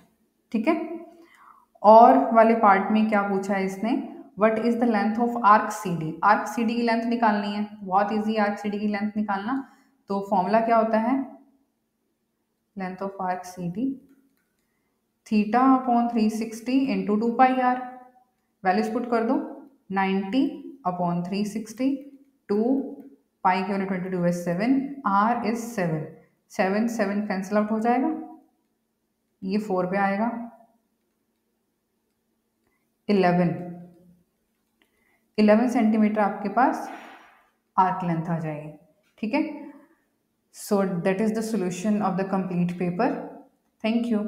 ठीक है। और वाले पार्ट में क्या पूछा है इसने, what is the length of arc CD। Arc CD की लेंथ निकालनी है, बहुत इजी आर्क CD की लेंथ निकालना। तो फॉर्मूला क्या होता है, length of arc CD θ/360 into 2πr, values put कर दो, 90/360, 2 पाई के 22/7, r इज 7, 7 कैंसिल आउट हो जाएगा, ये 4 पे आएगा, 11 सेंटीमीटर आपके पास आर्क लेंथ आ जाएगी, ठीक है। So that is the solution of the complete paper. Thank you.